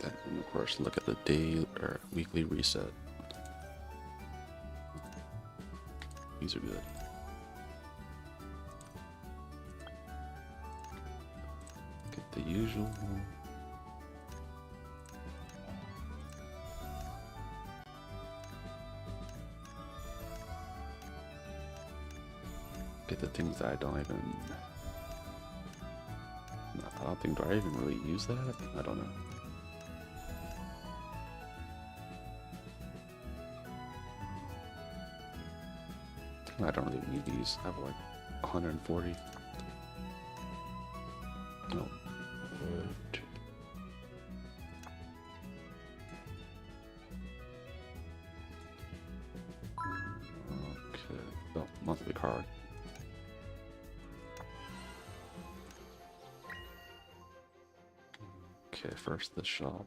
And of course, look at the day or weekly reset. These are good. Get the usual. Get the things that I don't even. I don't think, do I even really use that? I don't know. I don't really need these. I have like 140. No. Wood. Okay. Oh, monthly card. Okay, first the shop.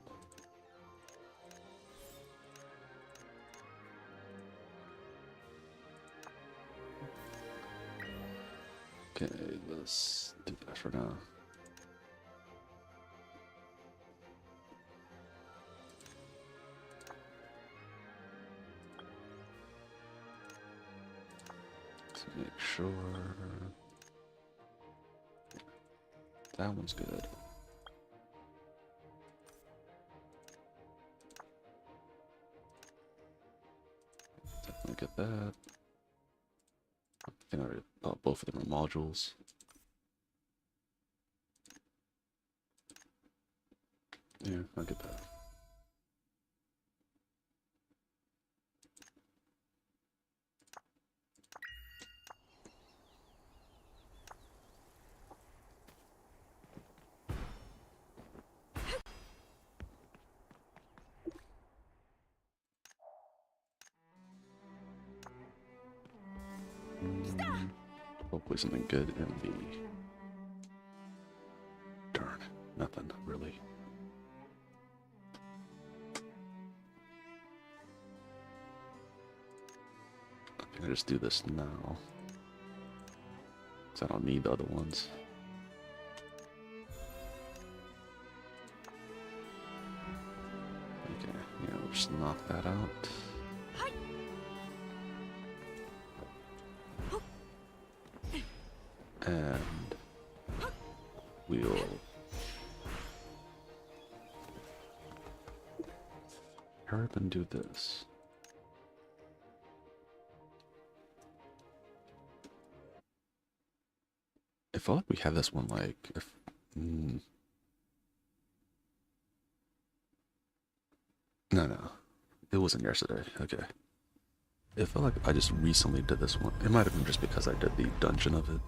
Okay, let's do that for now. Let's make sure that one's good. Definitely get that. I think I already bought both of them are modules. Yeah, I'll get that. Hopefully something good in the... Darn, nothing really. I think I just do this now. Because I don't need the other ones. Okay, yeah, we'll just knock that out. And we'll hurry up and do this. I feel like we have this one like if no, it wasn't yesterday. Okay, it felt like I just recently did this one. It might have been just because I did the dungeon of it.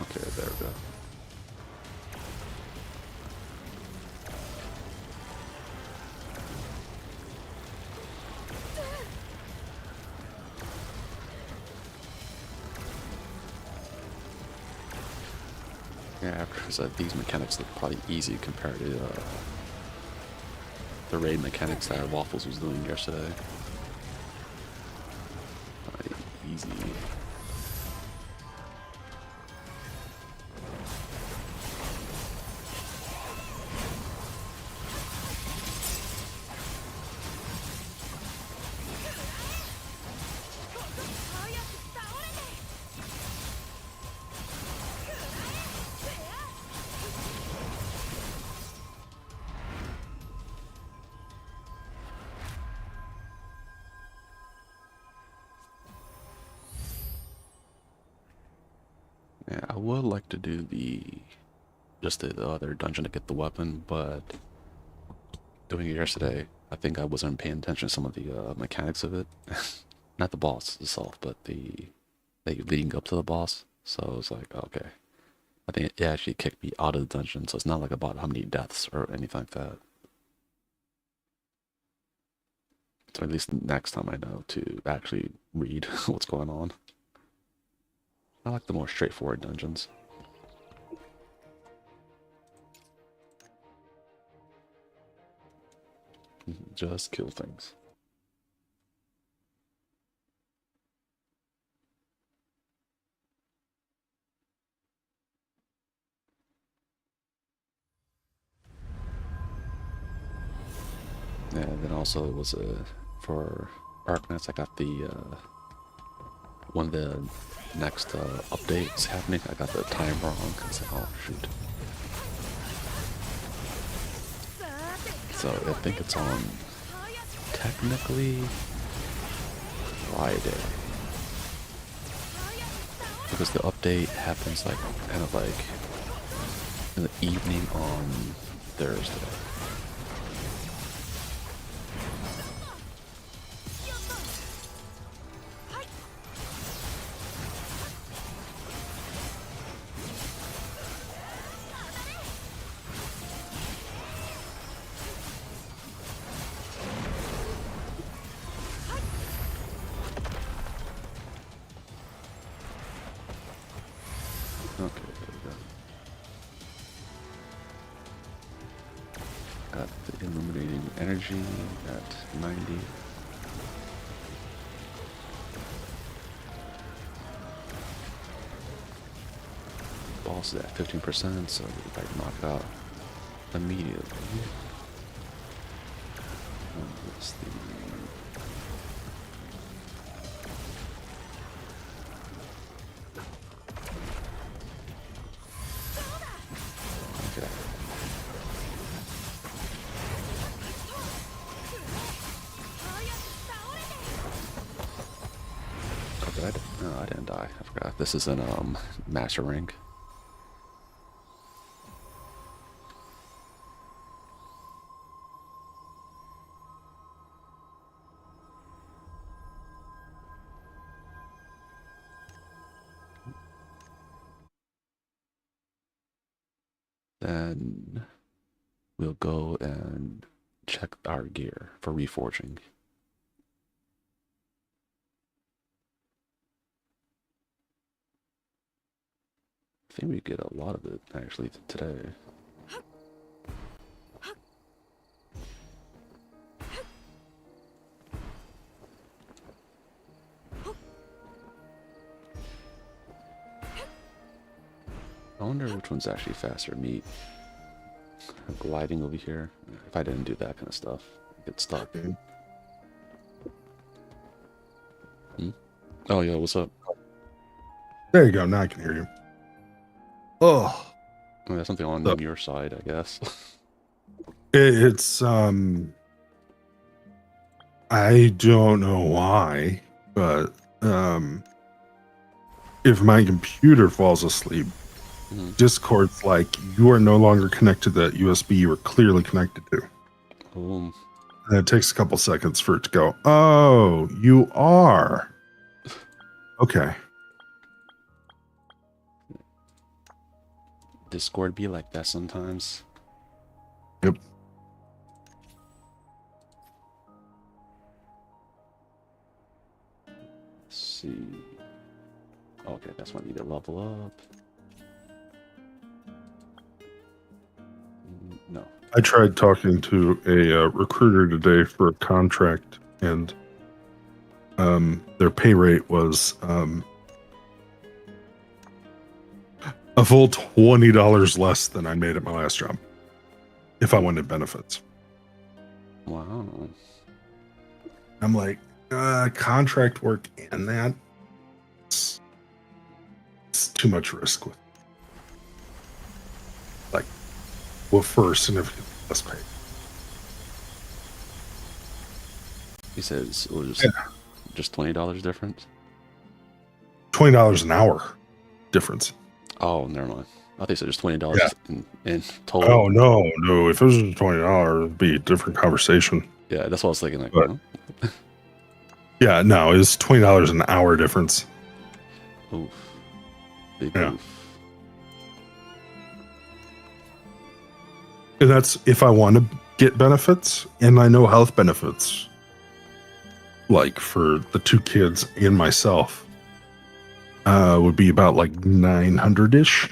Okay, there we go. Yeah, because these mechanics look probably easy compared to the raid mechanics that Waffles was doing yesterday. Easy. Yeah, I would like to do just the other dungeon to get the weapon, but doing it yesterday, I think I wasn't paying attention to some of the mechanics of it. Not the boss itself, but the leading up to the boss. So I was like, okay. I think it actually kicked me out of the dungeon, so it's not like about how many deaths or anything like that. So at least next time I know to actually read what's going on. I like the more straightforward dungeons. Just kill things. Yeah, and then also it was for Arknets, I got the one of the next updates happening. I got the time wrong. It's like, oh shoot. So I think it's on technically Friday. Because the update happens like kind of like in the evening on Thursday. Okay, there we go. Got the illuminating energy at 90. Boss is at 15%, so if I can knock it out immediately. What's the... Okay. Oh, did I? No, I didn't die. I forgot. This is an master rank. Then we'll go and check our gear for reforging. I think we get a lot of it actually today. I wonder which one's actually faster. Me gliding over here. If I didn't do that kind of stuff, I'd get stuck. Hmm? Oh yeah, what's up? There you go. Now I can hear you. Oh, Oh, there's something on your side, I guess. it's I don't know why, but if my computer falls asleep, Discord's like, you are no longer connected to that USB you were clearly connected to. Oh. And it takes a couple seconds for it to go, oh, you are. Okay. Discord be like that sometimes. Yep. Let's see. Okay, that's when I need to level up. No. I tried talking to a recruiter today for a contract, and their pay rate was a full $20 less than I made at my last job if I wanted benefits. Wow. I'm like, contract work and that, it's too much risk with, like, well, for significantly less pay. He says it was just $20 difference? $20 an hour difference. Oh, never mind. I think so. Just Yeah. $20 in Oh total. no! If it was $20, it'd be a different conversation. Yeah, that's what I was thinking. Like, But huh? yeah, no, it's $20 an hour difference. Oof, big Yeah, oof. and that's if I want to get benefits, and I know health benefits, like for the two kids and myself, would be about like 900 ish.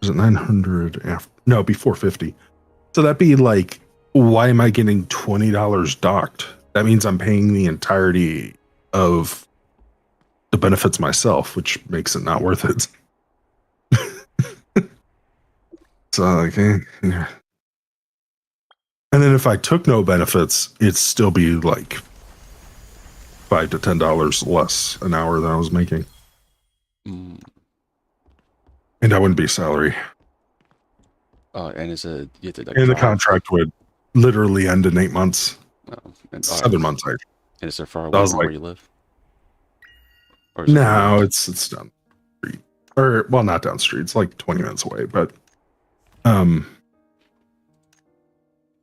Was it 900 after? No, it'd be 450. So that'd be like, why am I getting $20 docked? That means I'm paying the entirety of the benefits myself, which makes it not worth it. So, okay. Yeah. And then if I took no benefits, it'd still be like $5 to $10 less an hour than I was making. Mm. And that wouldn't be salary. And is it you have to like And the drive? contract would literally end in 8 months, And all right. 7 months actually. And is it far So I away was from like, where you live, or is it no, remote? it's down the street. Or well, not down the street. It's like 20 minutes away, but um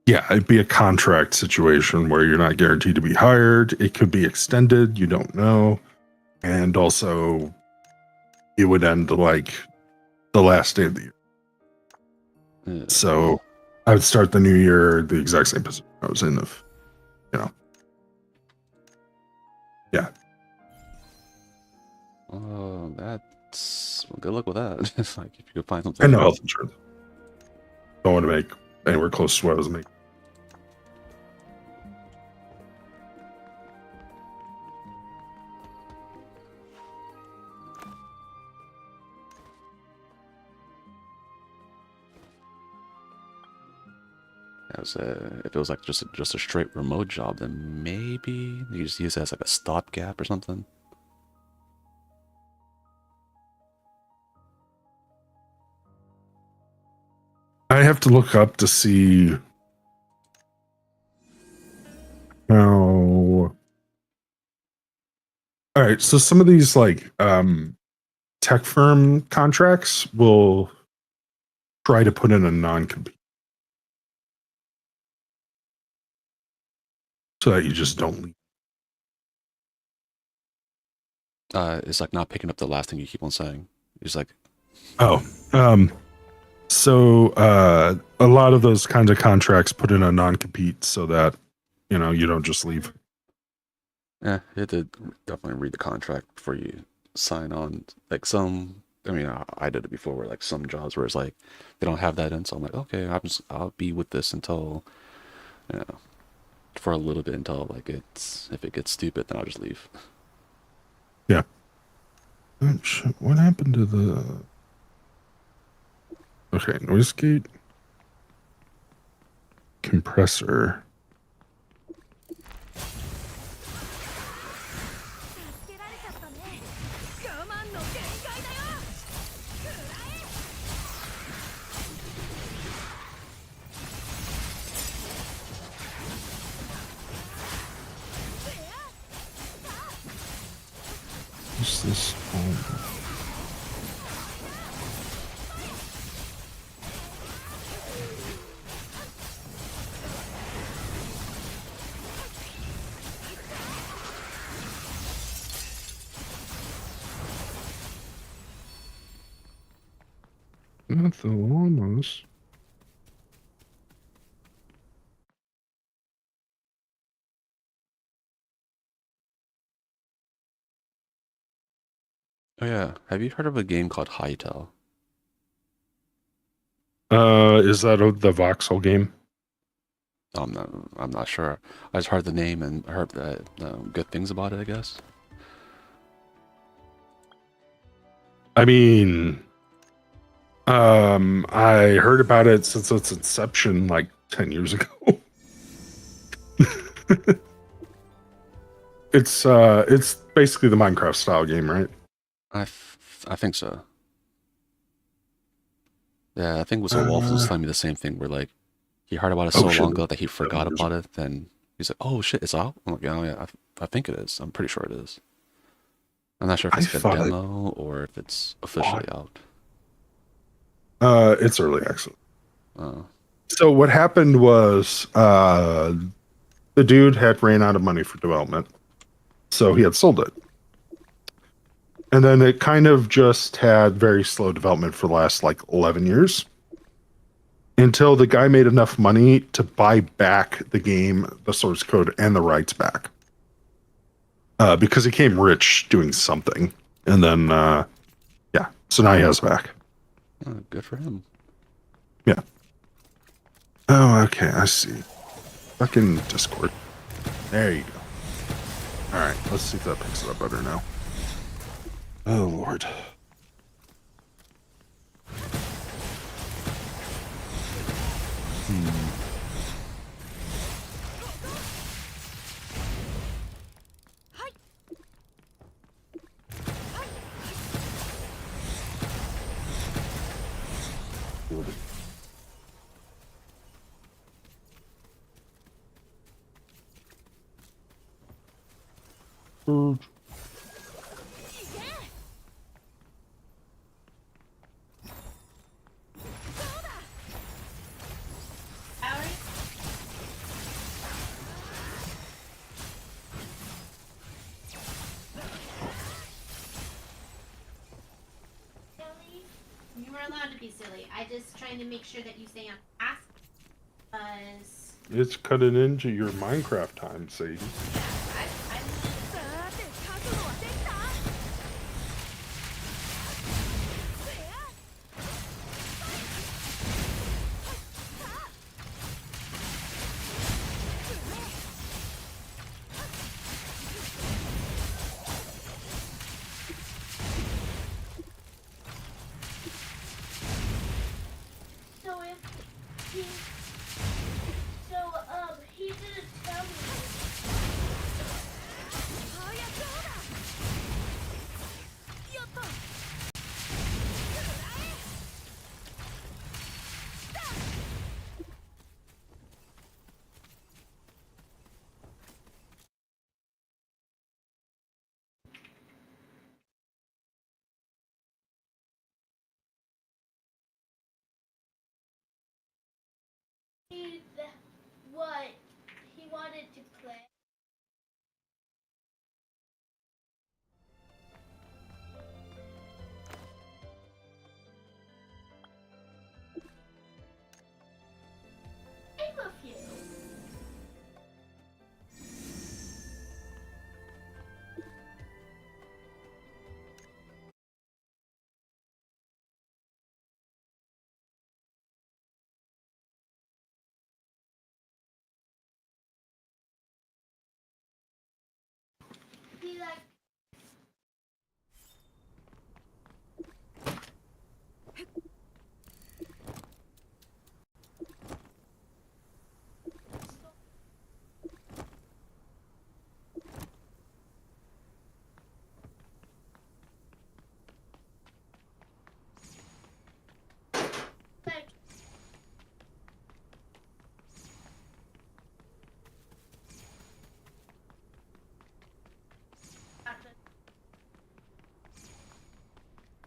yeah, it'd be a contract situation where you're not guaranteed to be hired. It could be extended, you don't know. And also it would end like the last day of the year. Yeah. So I would start the new year the exact same position I was in of, you know. Yeah. Oh, that's well, good luck with that. It's like if you could find something And no else. health insurance. Don't want to make anywhere close to what I was making. As if it was like just a straight remote job, then maybe you just use it as like a stopgap or something. I have to look up to see how. All right, so some of these like tech firm contracts will try to put in a non-compete so that you just don't leave. It's like not picking up the last thing you keep on saying. It's like, Oh, so a lot of those kinds of contracts put in a non-compete so that you don't just leave. yeah, you have to definitely read the contract before you sign on. Like some, I mean, I did it before where like some jobs where it's like they don't have that in, so I'm like, okay, I'll be with this until, you know, for a little bit until like if it gets stupid, then I'll just leave. Yeah. Oh, shit. What happened to the? Okay, noise gate compressor. What's this? Not the llamas. Oh yeah, have you heard of a game called Hytale? Is that the voxel game? I'm not sure. I just heard the name and heard that good things about it, I guess. I mean, I heard about it since its inception like 10 years ago. It's basically the Minecraft style game, right? I think so. Yeah, I think Whistle Wolf was Uh, telling me the same thing. Where like he heard about it oh so shit, long ago that he 7 forgot years about ago. it. Then he's like, "Oh shit, it's out." I'm like, "Oh yeah, I think it is. I'm pretty sure it is." I'm not sure if I it's like a thought it. demo or if it's officially out. It's early access. Oh, So what happened was the dude had ran out of money for development, so he had sold it, and then it kind of just had very slow development for the last like 11 years until the guy made enough money to buy back the game, the source code, and the rights back. Because he came rich doing something, and then yeah, so now he has it back. oh, good for him. Yeah. Oh, okay, I see. Fucking Discord. There you go. All right, let's see if that picks it up better now. Oh Lord. You were allowed to be silly. I just trying to make sure that you stay on task. Because It's cutting into your Minecraft time, Sadie. I'm so if he he didn't tell me. What he wanted to play. I love you. He like.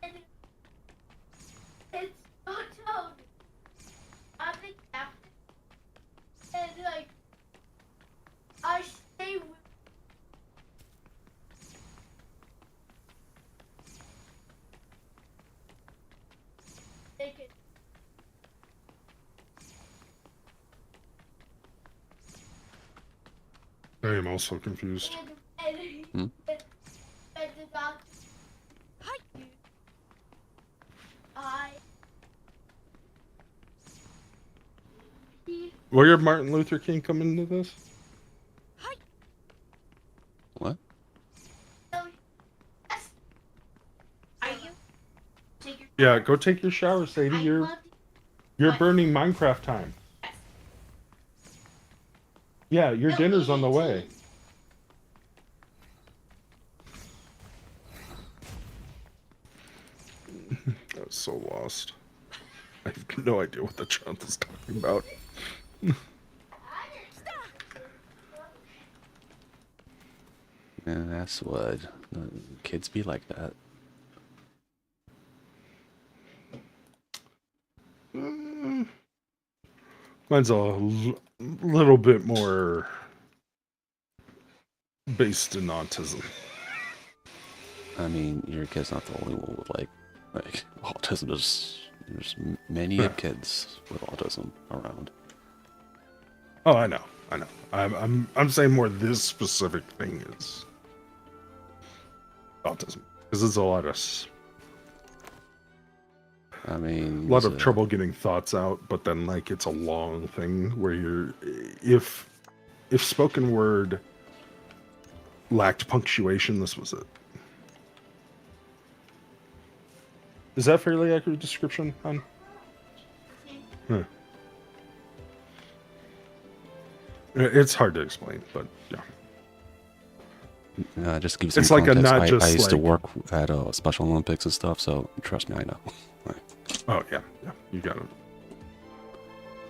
Like it's so toad. I'm the captain, and like I stay with. Naked. I am also confused. Hmm? And the doctor. I. He. Where did Martin Luther King come into this? What? So, yes. Are you? Take your. Yeah, go take your shower, Sadie. I You're love you're burning Minecraft time. Yes. Yeah, your No, dinner's on the eat. way. I was so lost. I have no idea what the child is talking about. Yeah, And that's what kids be like that. Mine's a little bit more based in autism. I mean, your kid's not the only one with like autism. There's many kids with autism around. Oh, I know. I'm saying more this specific thing is autism because it's a lot of I mean, trouble getting thoughts out, but then like it's a long thing where you're if spoken word lacked punctuation, this was it. Is that a fairly accurate description, hon? It's hard to explain, but yeah. Just to give you some it's like context, a not just I used to like- work at Special Olympics and stuff, so trust me, I know. Like, Oh yeah, you got it.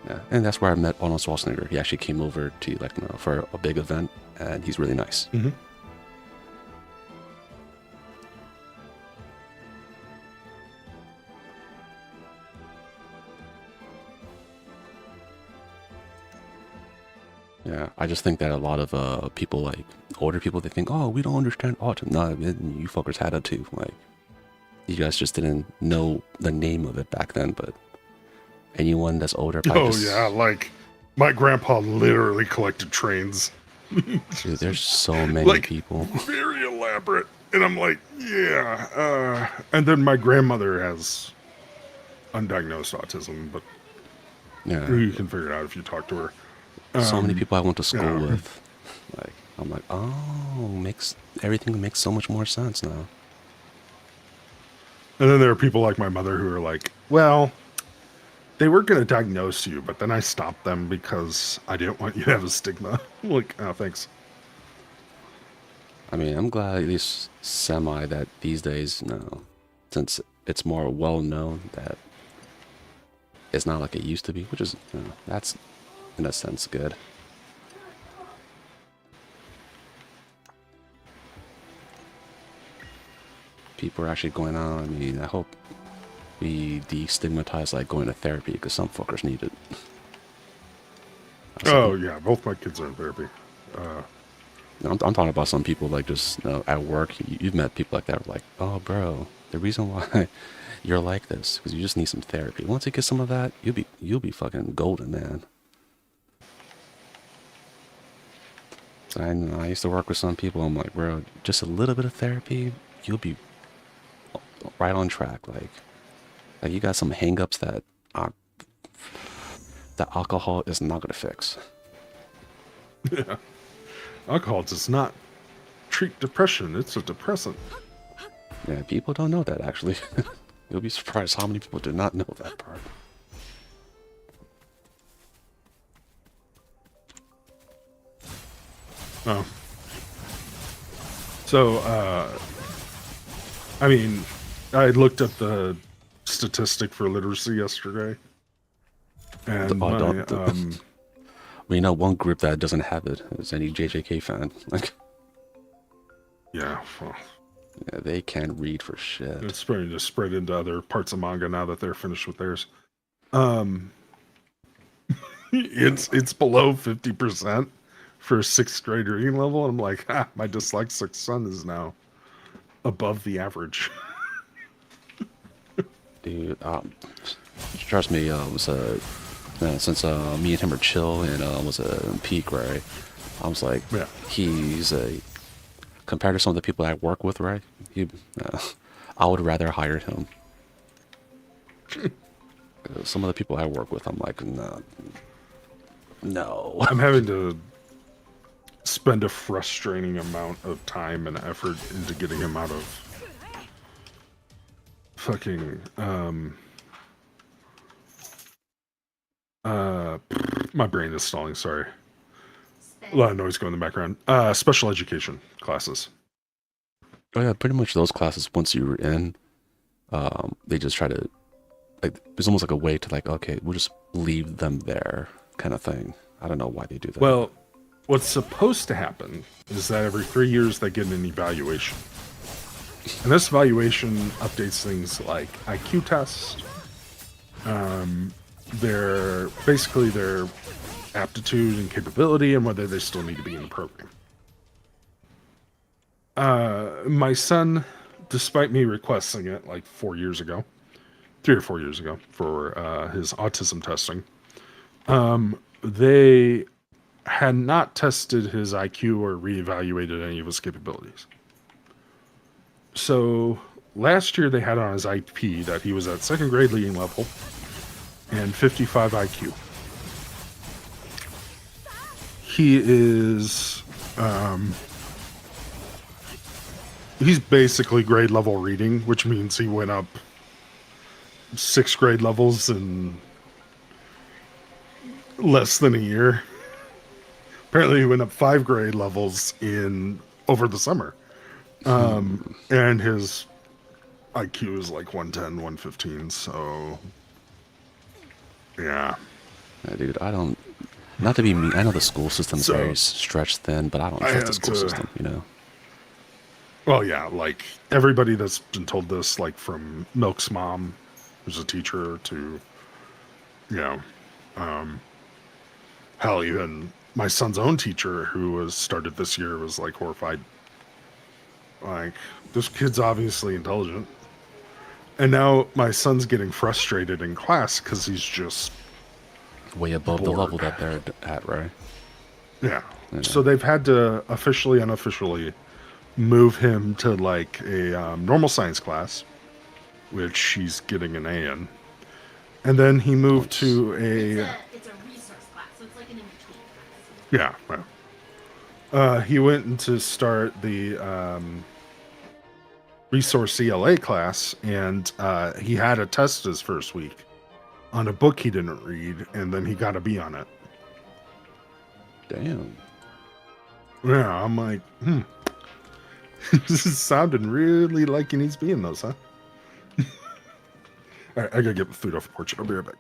yeah, and that's where I met Arnold Schwarzenegger. He actually came over to for a big event, and he's really nice. Mm-hmm. Yeah, I just think that a lot of people, like older people, they think, oh, we don't understand autism. No, you fuckers had it too. Like, you guys just didn't know the name of it back then, but anyone that's older, Yeah, like my grandpa literally collected trains. Dude, there's so many Like- people. Very elaborate. And I'm like, yeah. And then my grandmother has undiagnosed autism, but Yeah, you can figure it out if you talk to her. so many people I went to school yeah. with. Like, I'm like, oh, everything makes so much more sense now. And then there are people like my mother who are like, well, they were going to diagnose you, but then I stopped them because I didn't want you to have a stigma. I'm like, oh, thanks. I mean, I'm glad at least semi that these days, since it's more well known that it's not like it used to be, which is, that's in a sense good. People are actually going on. I mean, I hope we destigmatize like going to therapy because some fuckers need it. Oh, yeah. Both my kids are in therapy. I'm talking about some people like just at work. You've met people like that. Like, oh, bro, the reason why you're like this because you just need some therapy. Once you get some of that, you'll be fucking golden, man. So I used to work with some people. I'm like, bro, just a little bit of therapy, you'll be right on track. Like you got some hangups that alcohol is not gonna fix. Yeah. Alcohol does not treat depression. It's a depressant. Yeah, people don't know that actually. You'll be surprised how many people do not know that part. Oh. So, I mean, I looked at the statistic for literacy yesterday. And well, one group that doesn't have it is any JJK fan. Like, yeah, well, yeah, they can't read for shit. it's starting to spread into other parts of manga now that they're finished with theirs. It's below 50% for a 6th grade reading level. I'm like, my dyslexic son is now above the average. Dude, trust me, since me and him are chill and was a peak, right? I was like, Yeah. he's compared to some of the people I work with, right? I would rather hire him. Some of the people I work with, I'm like, no. I'm having to spend a frustrating amount of time and effort into getting him out of fucking my brain is stalling, sorry. A lot of noise going in the background. Special education classes. Oh yeah, pretty much those classes. Once you're in, they just try to, like, it's almost like a way to like, okay, we'll just leave them there, kind of thing. I don't know why they do that. Well, what's supposed to happen is that every 3 years they get an evaluation. And this evaluation updates things like IQ tests, their aptitude and capability, and whether they still need to be in the program. My son, despite me requesting it like 4 years ago, 3 or 4 years ago for his autism testing, they had not tested his IQ or reevaluated any of his capabilities. So last year they had on his IP that he was at second grade reading level and 55 IQ. He is, he's basically grade level reading, which means he went up 6 grade levels in less than a year. Apparently he went up 5 grade levels in over the summer. And his IQ is like 110, 115, so yeah. Dude, I don't, not to be mean, I know the school system's So, very stretched thin, but I don't I trust the had school to- system, you know? Well, yeah, like everybody that's been told this, like from Milk's mom, who's a teacher, to, you know, hell, even my son's own teacher, who was started this year, was like horrified. Like, this kid's obviously intelligent. And now my son's getting frustrated in class because he's just Way above the bored. level that they're at, right? Yeah. Yeah. So they've had to officially, unofficially move him to like a normal science class, which he's getting an A in. And then he moved to It's a resource class, so it's like an in-between class. yeah. Well, he went to start the resource CLA class, and he had a test his first week on a book he didn't read, and then he got a B on it. Damn. Yeah, I'm like, this is sounding really like he needs to be in those, huh? All right, I gotta get the food off the porch. I'll be right back.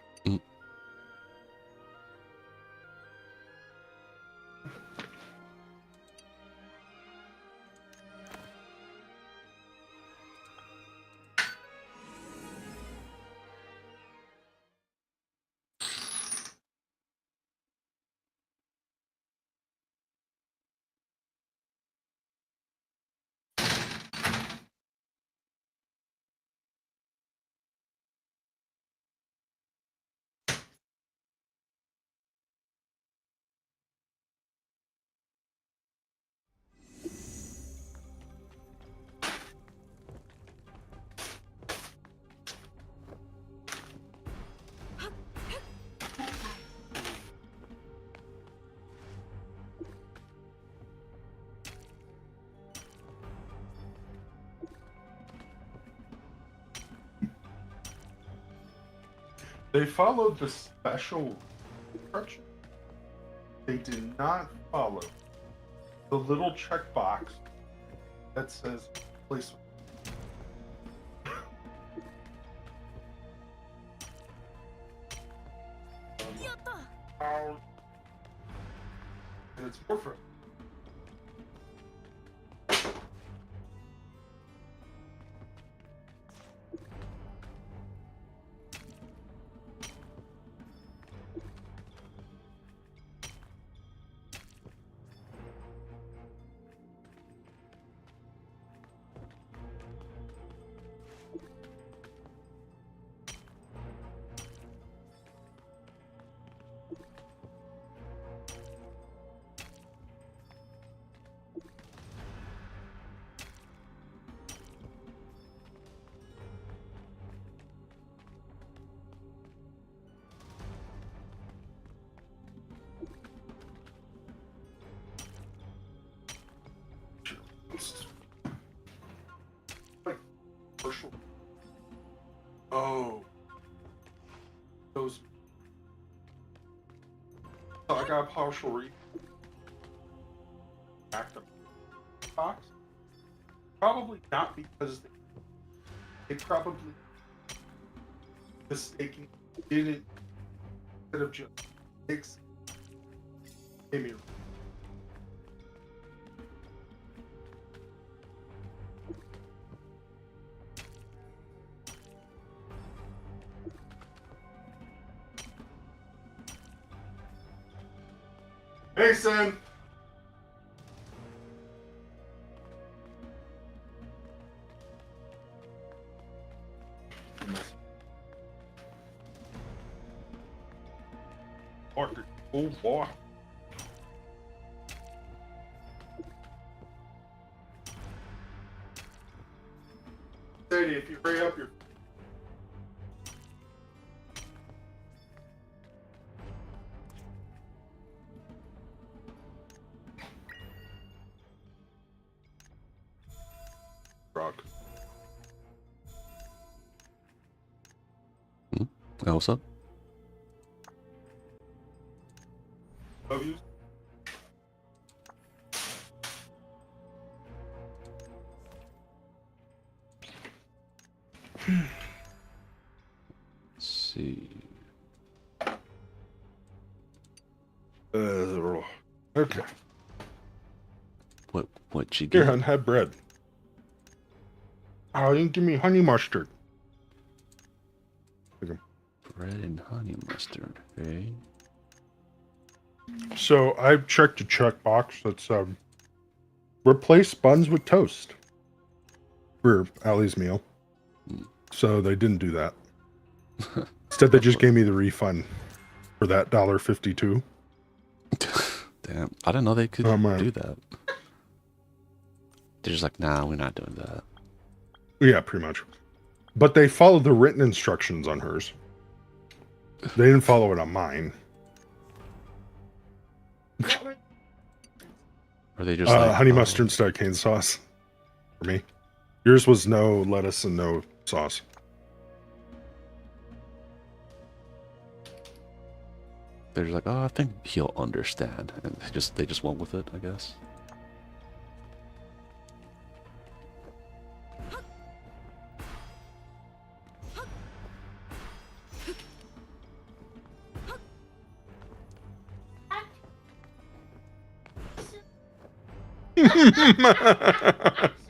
They followed the special instruction. They did not follow the little checkbox that says placement. And it's more for like partial. Oh, those. So I got a partial read. Back the box. Probably not because they probably mistaking didn't instead of just fix. Give me a Mason! Oh boy. Sadie, if you hurry up your rock. Oh, what's up? Love you. Let's see. Okay. What you Here, get? hon, have bread. Oh, you didn't give me honey mustard. Bread and honey mustard. Okay. So I checked a checkbox that's replace buns with toast for Allie's meal. So they didn't do that. Instead, they just gave me the refund for that $1.52. Damn, I didn't know they could Oh, man. do that. They're just like, nah, we're not doing that. Yeah, pretty much. But they followed the written instructions on hers. They didn't follow it on mine. What were Or they just like Honey oh, mustard instead of cane sauce for me. Yours was no lettuce and no sauce. They're just like, oh, I think he'll understand, and they just went with it, I guess.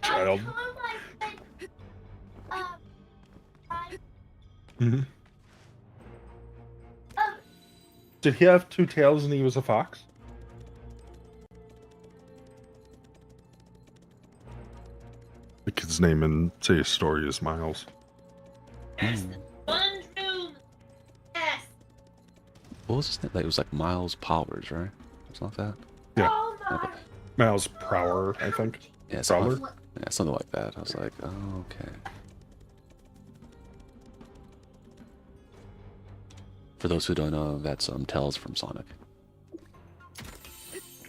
Child. Mhm. Did he have two tails and he was a fox? The kid's name in Say a Story is Miles. Yes, the sponge room. Yes. What was his name? Like, it was like Miles Powers, right? Something like that. Yeah. Oh my. Miles Prower, I think. Yeah, Prowler? something like that. I was like, oh, okay. For those who don't know, that's Tails from Sonic.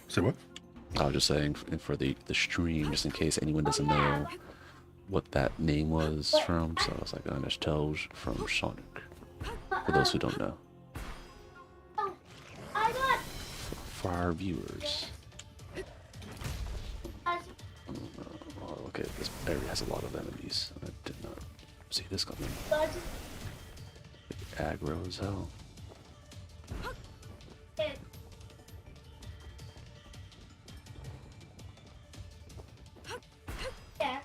Say what? I was just saying for the stream, just in case anyone doesn't know what that name was from. So I was like, oh, there's Tails from Sonic. For those who don't know. I got. For our viewers. Oh, okay, this area has a lot of enemies. I did not see this coming. Aggro as hell. Yeah.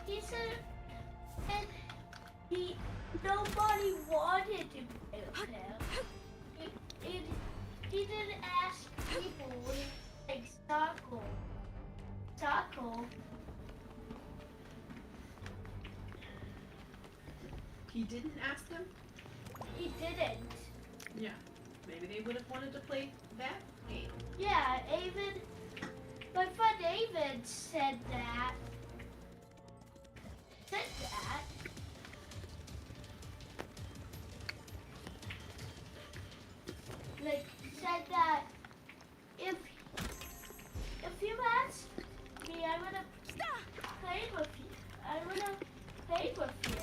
He said, and nobody wanted to play with him. He didn't ask people like Taco. He didn't ask them? He didn't. Yeah. Maybe they would have wanted to play that game. Yeah, my friend David said that. Like, said that if you ask me, I would have. with you. I wanna play with you.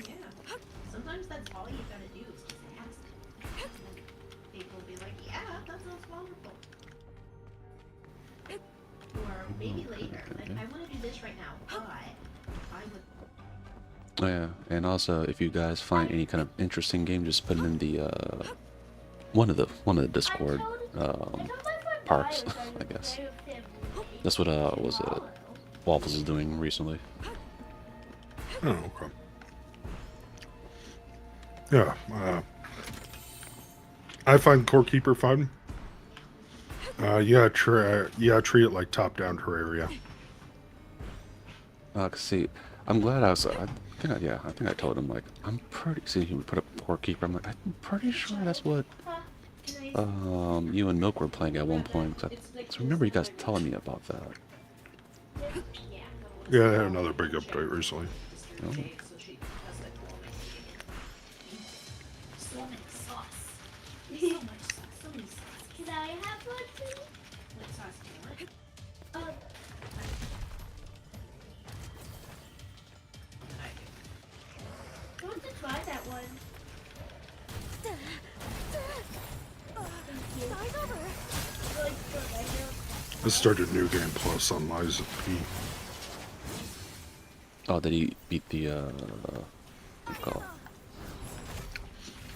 Yeah. Sometimes that's all you gotta do is just ask. And people will be like, yeah, that sounds wonderful. Or maybe later. Like, I want to do this right now, but I would. Oh yeah, and also if you guys find any kind of interesting game, just put it in the one of the Discord parts, I guess. That's what was it Waffles is doing recently. Oh, okay. Yeah, I find Core Keeper fun. Yeah, treat it like top-down Terraria. 'Cause see, I'm glad I think I told him like I'm pretty. See, he would put up Keeper. I'm like, I'm pretty sure that's what you and Milk were playing at one point. 'Cause I remember you guys telling me about that. Yeah, they had another big update recently. Oh. So she has like so much sauce. So much sauce. So many sauce. Can I have one too? What sauce do you want? Um, I do. I want to try that one. Thank you. Really good, I know. I started New Game Plus on Liza P. Oh, did he beat the what's it called?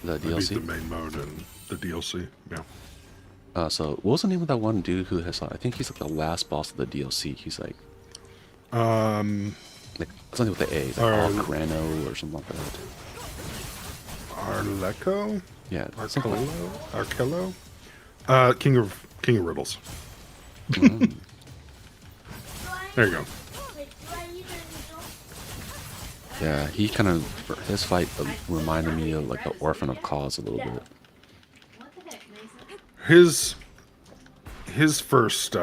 The I beat DLC? the main mode and the DLC. Yeah. So what was the name of that one dude who has? I think he's like the last boss of the DLC. He's like something with the A, like Algrano or something like that. Arleco? Yeah, something like Arkello? King of Riddles. Mm. There you go. Wait, do I need a noodle? Yeah, he kind of his fight reminded me of like the Orphan of Cause a little bit. What the heck, Mason? His first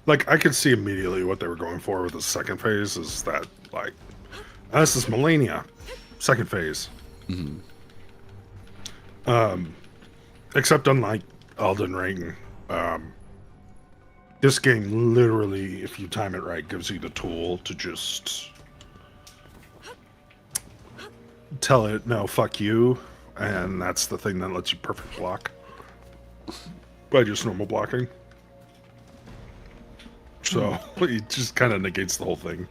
like I could see immediately what they were going for with the second phase is that like this is Melania. Second phase. Mm-hmm. Except unlike Elden Ring, this game literally, if you time it right, gives you the tool to just tell it, no, fuck you, and that's the thing that lets you perfect block by just normal blocking. So it just kind of negates the whole thing.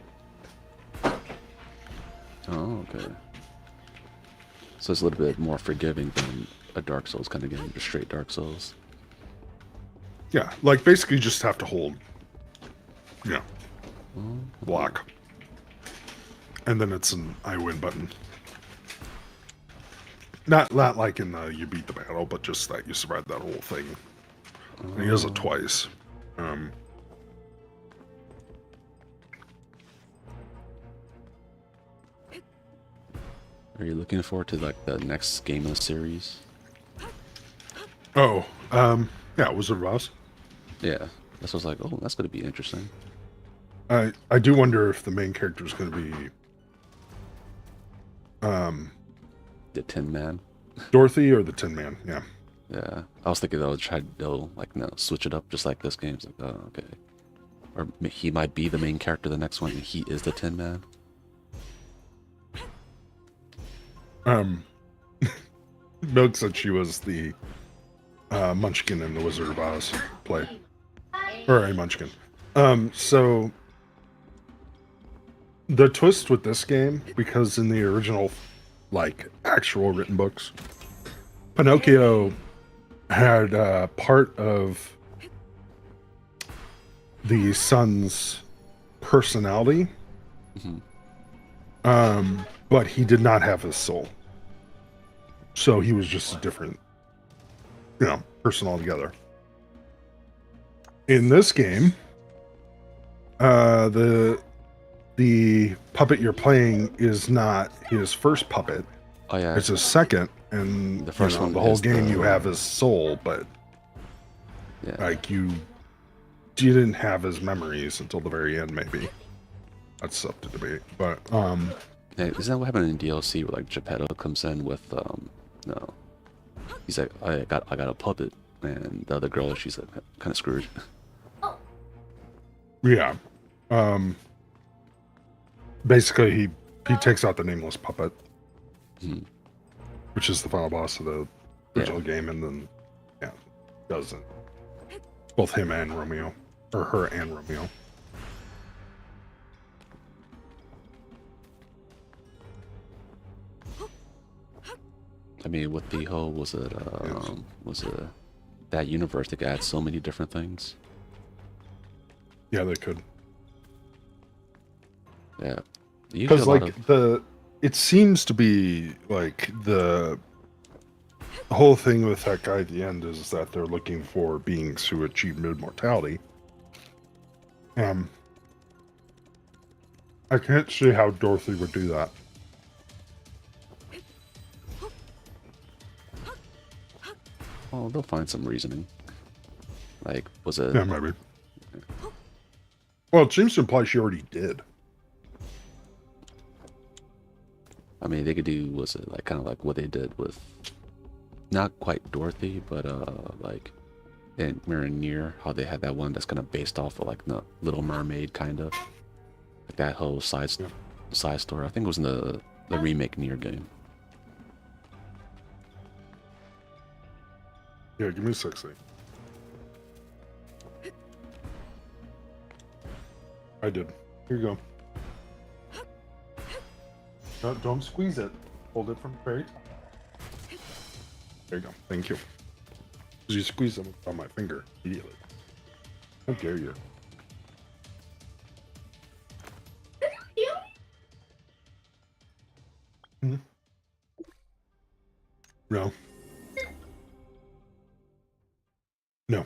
Oh, okay. So it's a little bit more forgiving than a Dark Souls kind of game, just straight Dark Souls. Yeah, like basically you just have to hold, Oh, block. And then it's an I win button. Not like in the you beat the battle, but just that you survived that whole thing. And he does it twice. Are you looking forward to like the next game in the series? Oh, yeah, Wizard of Oz. Yeah, that's what I was like. Oh, that's gonna be interesting. I do wonder if the main character is going to be The Tin Man. Dorothy or the Tin Man. Yeah. Yeah, I was thinking they'll like switch it up just like this game's like, oh, okay. Or he might be the main character the next one, and he is the Tin Man. Milk said she was the Munchkin in the Wizard of Oz play, or a Munchkin. So the twist with this game, because in the original, like actual written books, Pinocchio had part of the son's personality, but he did not have his soul. So he was just a different, person altogether. In this game, the puppet you're playing is not his first puppet. Oh yeah, It's his second, and The first one the whole is game the- you have his soul, but yeah. like you didn't have his memories until the very end, maybe. That's up to debate. But Hey, isn't that what happened in DLC where like Geppetto comes in with no, he's like I got a puppet, and the other girl she's like kind of screwed. yeah. Basically, he takes out the nameless puppet, Hmm. which is the final boss of the original game, and then does it. Both him and Romeo, or her and Romeo. I mean, with the whole was it that universe that had so many different things. Yeah, they could. Yeah, usually Because a lot like of it seems to be like the whole thing with that guy at the end is that they're looking for beings who achieve immortality. I can't see how Dorothy would do that. well, they'll find some reasoning. Like, was it? Yeah, maybe. Well, it seems to imply she already did. I mean, they could do was it like kind of like what they did with not quite Dorothy, but like in Mirror Near, how they had that one that's kind of based off of like the Little Mermaid kind of like that whole side story. I think it was in the remake Near game. Yeah, give me 60. I did. Here you go. Don't squeeze it. Hold it from the very top. There you go. Thank you. Because you squeeze them on my finger immediately. How dare you? Hmm? No. No.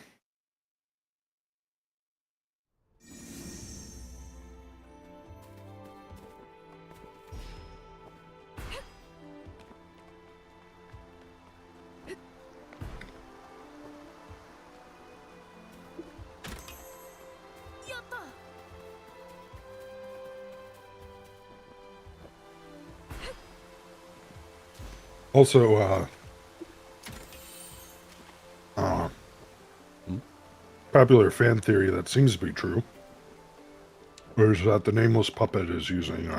Also, Hmm? popular fan theory that seems to be true is that the nameless puppet is using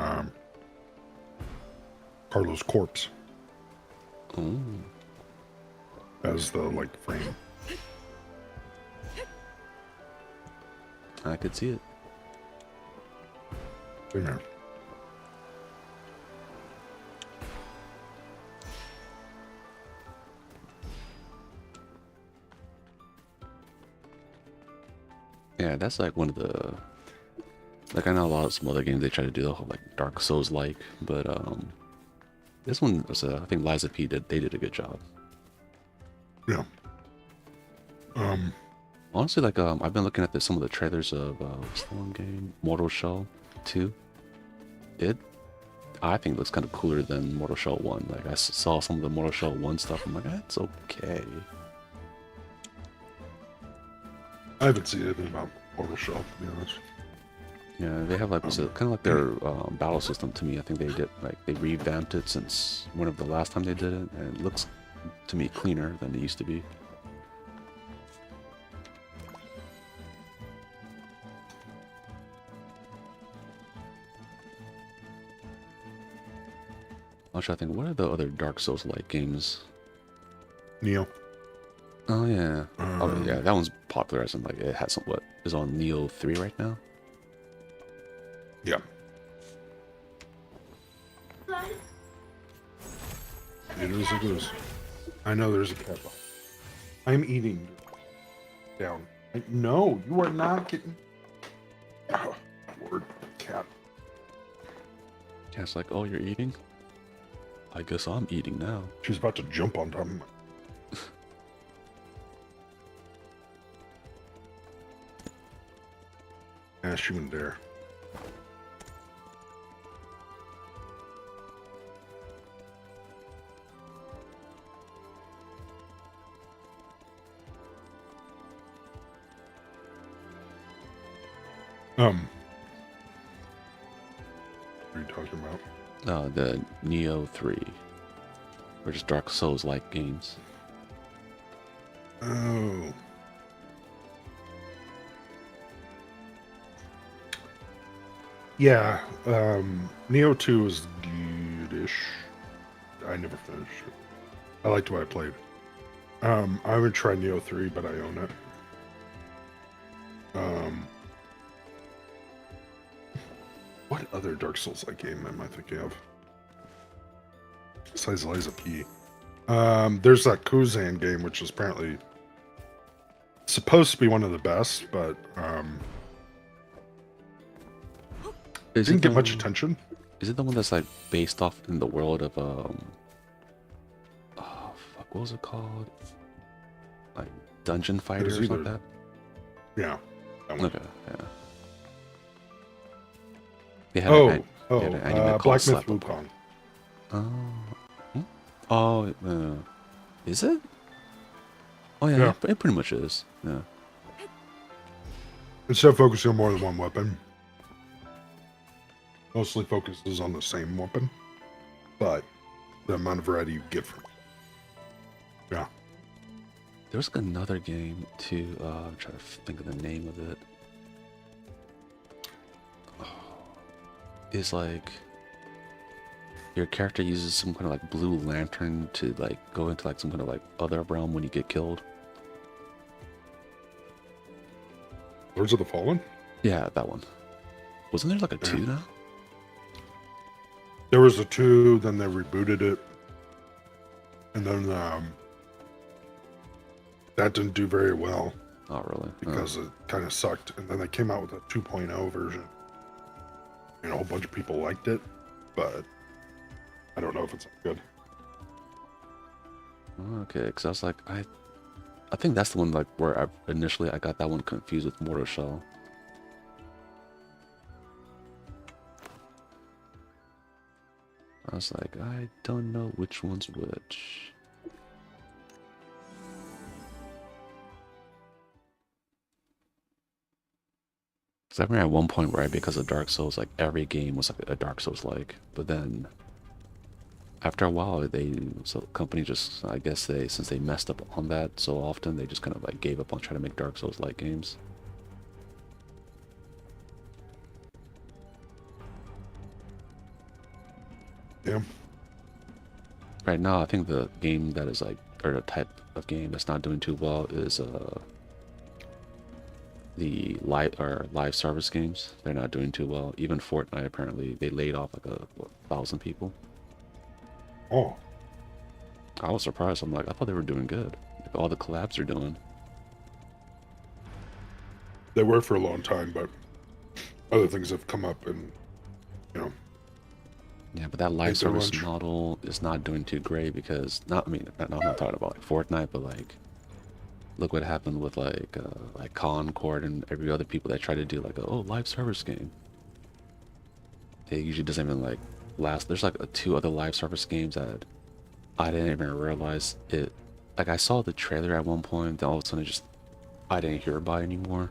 Carlo's corpse Oh, as the like frame. I could see it. Same here. Yeah, that's like one of the like I know a lot of some other games they try to do the whole like Dark Souls like, but this one was I think Liza P did a good job. Yeah. Honestly, like I've been looking at some of the trailers of what's the one game? Mortal Shell 2. It I think looks kind of cooler than Mortal Shell 1. Like I saw some of the Mortal Shell 1 stuff. I'm like, that's okay. I haven't seen anything about Mortal Shell, to be honest. Yeah, they have like was it kind of like their battle system to me. I think they did like they revamped it since whenever the last time they did it, and it looks to me cleaner than it used to be. I'm trying to think, what are the other Dark Souls like games? Neo. Oh yeah, oh yeah, that one's popular as in like it has some what is on Neo 3 right now. Yeah. It is a goose. I know there's a cat. I'm eating. Down. No, you are not getting. Oh, word, cat. Yeah, it's like, oh, you're eating? I guess I'm eating now. She's about to jump on top of me. Yeah, she wouldn't dare. What are you talking about? The Neo 3. Or just Dark Souls like games. Oh. Yeah, Neo 2 is goodish. I never finished it. I liked what I played. I haven't tried Neo 3, but I own it. What other Dark Souls-like game am I thinking of? Besides Liza P. There's that Kuzan game, which is apparently supposed to be one of the best, but didn't get much attention. Is it the one that's like based off in the world of oh fuck, what was it called? Like Dungeon Fighter or something like that? Yeah. That one. Okay, yeah. They had an anime called Black Myth Slap Wukong. Is it? Oh yeah, Yeah. it pretty much is. Yeah. Instead of focusing on more than one weapon, mostly focuses on the same weapon, but the amount of variety you get from it. Yeah. There was another game too. I'm trying to think of the name of it. Is like your character uses some kind of like blue lantern to like go into like some kind of like other realm when you get killed. Lords of the Fallen? Yeah, that one. Wasn't there like a 2 Yeah. now? There was a 2, then they rebooted it. And then that didn't do very well Oh really? because it kind of sucked. And then they came out with a 2.0 version. And a whole bunch of people liked it, but I don't know if it's good. Okay, because I was like, I think that's the one like where I initially got that one confused with Mortal Shell. I was like, I don't know which one's which. Because I remember at one point where because of Dark Souls, like every game was like a Dark Souls like, but then after a while, so the company just, I guess since they messed up on that so often, they just kind of like gave up on trying to make Dark Souls like games. Yeah. Right now, I think the game that is like, or the type of game that's not doing too well is the live service games. They're not doing too well. Even Fortnite, apparently, they laid off like 1,000 people. Oh. I was surprised. I'm like, I thought they were doing good. Like all the collabs they're doing. They were for a long time, but other things have come up and, you know. Yeah, but that live Thanks so service much. model is not doing too great because I'm not talking about like Fortnite, but like look what happened with like Concord and every other people that try to do like a live service game. It usually doesn't even like last. There's like 2 other live service games that I didn't even realize it. Like I saw the trailer at one point, then all of a sudden I didn't hear about it anymore.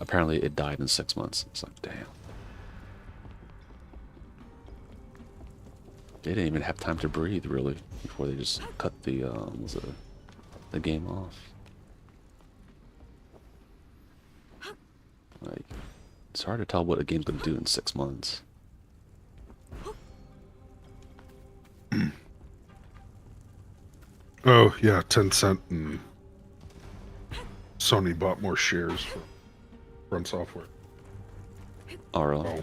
Apparently it died in 6 months. It's like, damn. They didn't even have time to breathe really before they just cut the game off. Like, it's hard to tell what a game's gonna do in 6 months. Oh, yeah, Tencent and Sony bought more shares from Front Software. Oh, really? Oh.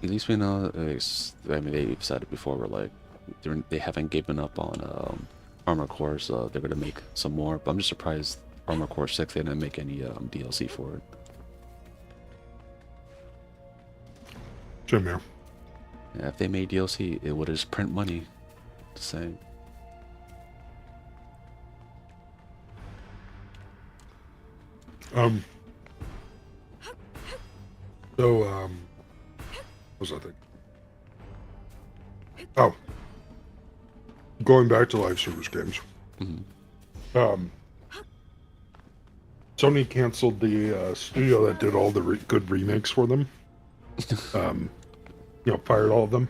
At least we know. I mean, they've said it before. We're like, they haven't given up on Armor Core, so they're gonna make some more. But I'm just surprised Armor Core 6 they didn't make any DLC for it. Same here. Yeah, if they made DLC, it would just print money. The same. What was I thinking? Oh. Going back to live service games. Mm-hmm. Sony canceled the studio that did all the good remakes for them. Fired all of them.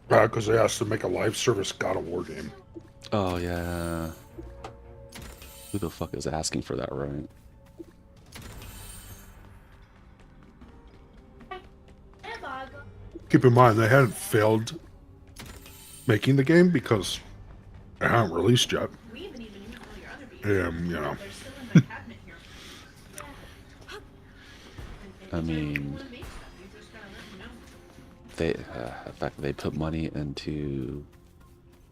Because they asked to make a live service God of War game. Oh yeah. Who the fuck is asking for that, right? Hey, Margo. Keep in mind, they hadn't failed making the game because it hadn't released yet. We haven't even eaten all your other beans. You know. They're still in my cabinet here. I And anytime mean, anyone makes them, you just gotta let them know. they, in fact, they put money into,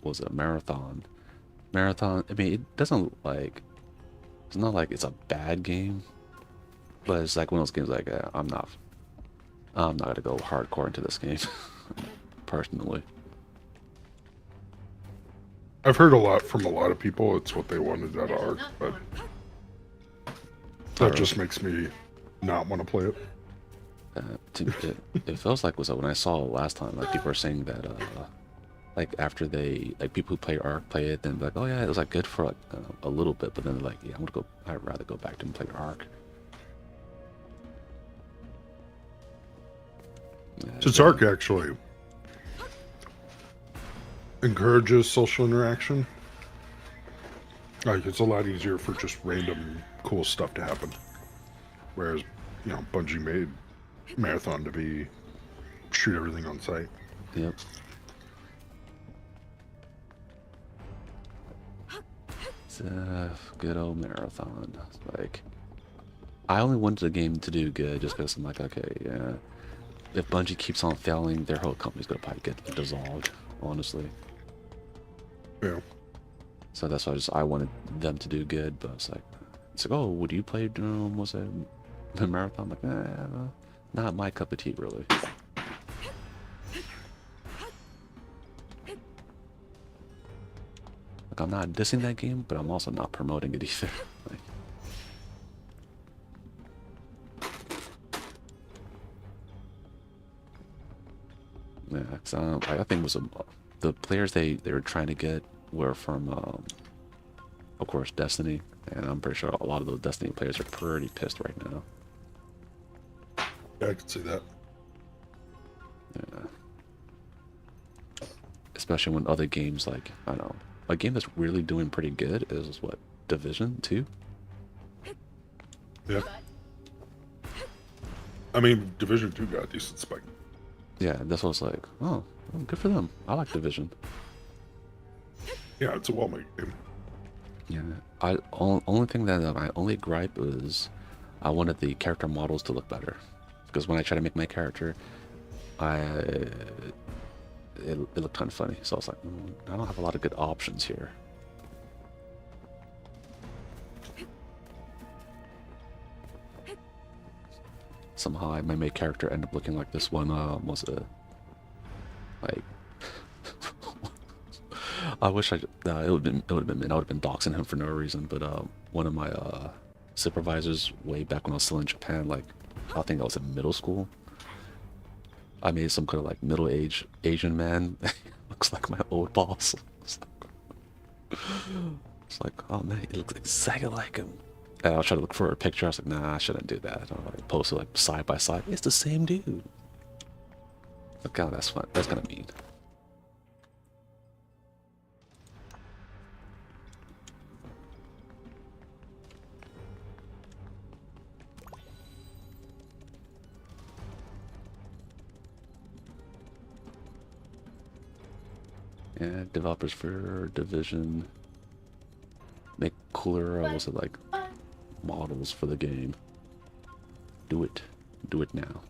what was it, a marathon. Marathon, I mean, it doesn't like, it's not like it's a bad game, but it's like one of those games like, I'm not gonna go hardcore into this game, personally. I've heard a lot from a lot of people. It's what they wanted out of Ark, but that just makes me not want to play it. It feels like was when I saw it last time, like people were saying that like after they like people who play Ark play it, then like, oh yeah, it was like good for like a little bit, but then they're like, yeah, I'd rather go back to and play Ark. Since Ark actually encourages social interaction, like it's a lot easier for just random cool stuff to happen. Whereas, you know, Bungie made Marathon to be shoot everything on sight. Yep. It's a good old Marathon. Like, I only wanted the game to do good just because I'm like, okay, yeah. If Bungie keeps on failing, their whole company's gonna probably get dissolved, honestly. Yeah. So that's why I wanted them to do good, but it's like, oh, would you play, was it the Marathon? I'm like, not my cup of tea, really. Like, I'm not dissing that game, but I'm also not promoting it either. Like, yeah, 'cause, I think it was the players they were trying to get were from, of course, Destiny, and I'm pretty sure a lot of those Destiny players are pretty pissed right now. Yeah, I can see that. Yeah. Especially when other games like, I don't know, a game that's really doing pretty good is what, Division 2? Yeah. I mean, Division 2 got a decent spike. Yeah, that's what I was like, oh, well, good for them. I like Division. Yeah, it's a well-made game. Yeah, only thing that my only gripe is I wanted the character models to look better, because when I try to make my character, it looked kind of funny. So I was like, I don't have a lot of good options here. Somehow I my main character ended up looking like this one. Was it like? I wish it would have been doxing him for no reason. But one of my supervisors way back when I was still in Japan, like I think I was in middle school. I made some kind of like middle-aged Asian man. Looks like my old boss. It's like, oh man, he looks exactly like him. And I was trying to look for a picture. I was like, nah, I shouldn't do that. I like posted like side by side. It's the same dude. Look how that's fun. That's kind of mean. Yeah, developers for Division make cooler, was it like models for the game? Do it now.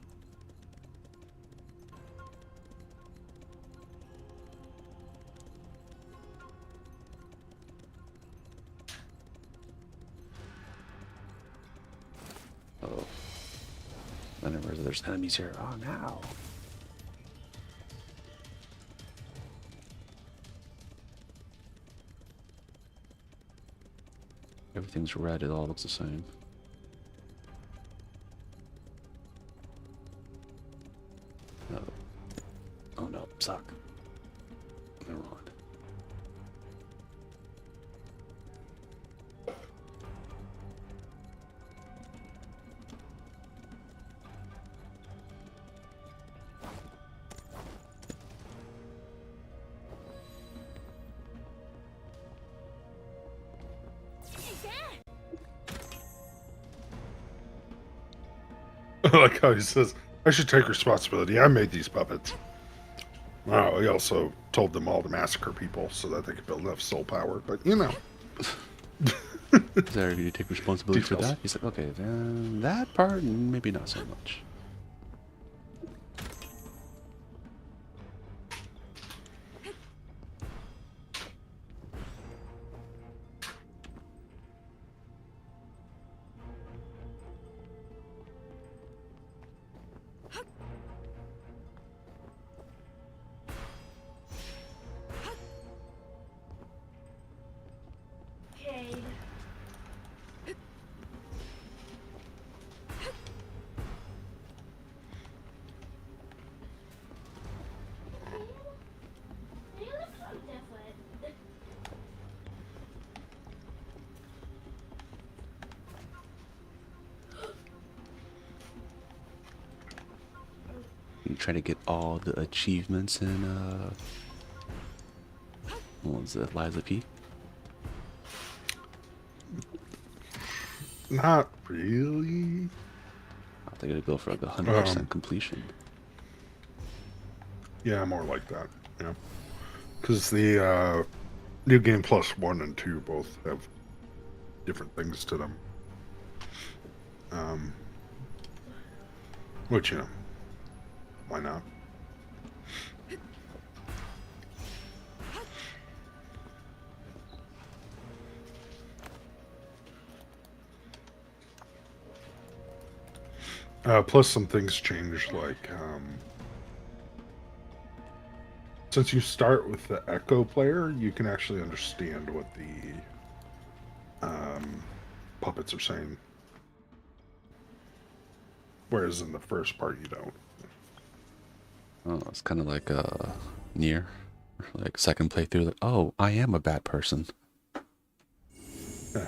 Oh, I never realized there's enemies here. Oh, now. Everything's red, it all looks the same. No. Oh no, suck. Never mind. like how he says, I should take responsibility. I made these puppets. Oh, he also told them all to massacre people so that they could build enough soul power. But, you know. Is there you take responsibility for Details. that? He's like, okay, then that part, maybe not so much. Okay. You look so different. You try to get all the achievements in, what was it, Liza P? Not really. I think it'd go for like 100% Um, completion. Yeah, more like that. Yeah. Because the New Game Plus 1 and 2 both have different things to them. Which, you know, why not? Plus, some things changed, like, since you start with the Echo player, you can actually understand what the puppets are saying. Whereas in the first part, you don't. Oh, it's kind of like Nier, like second playthrough. Like, oh, I am a bad person. Yeah,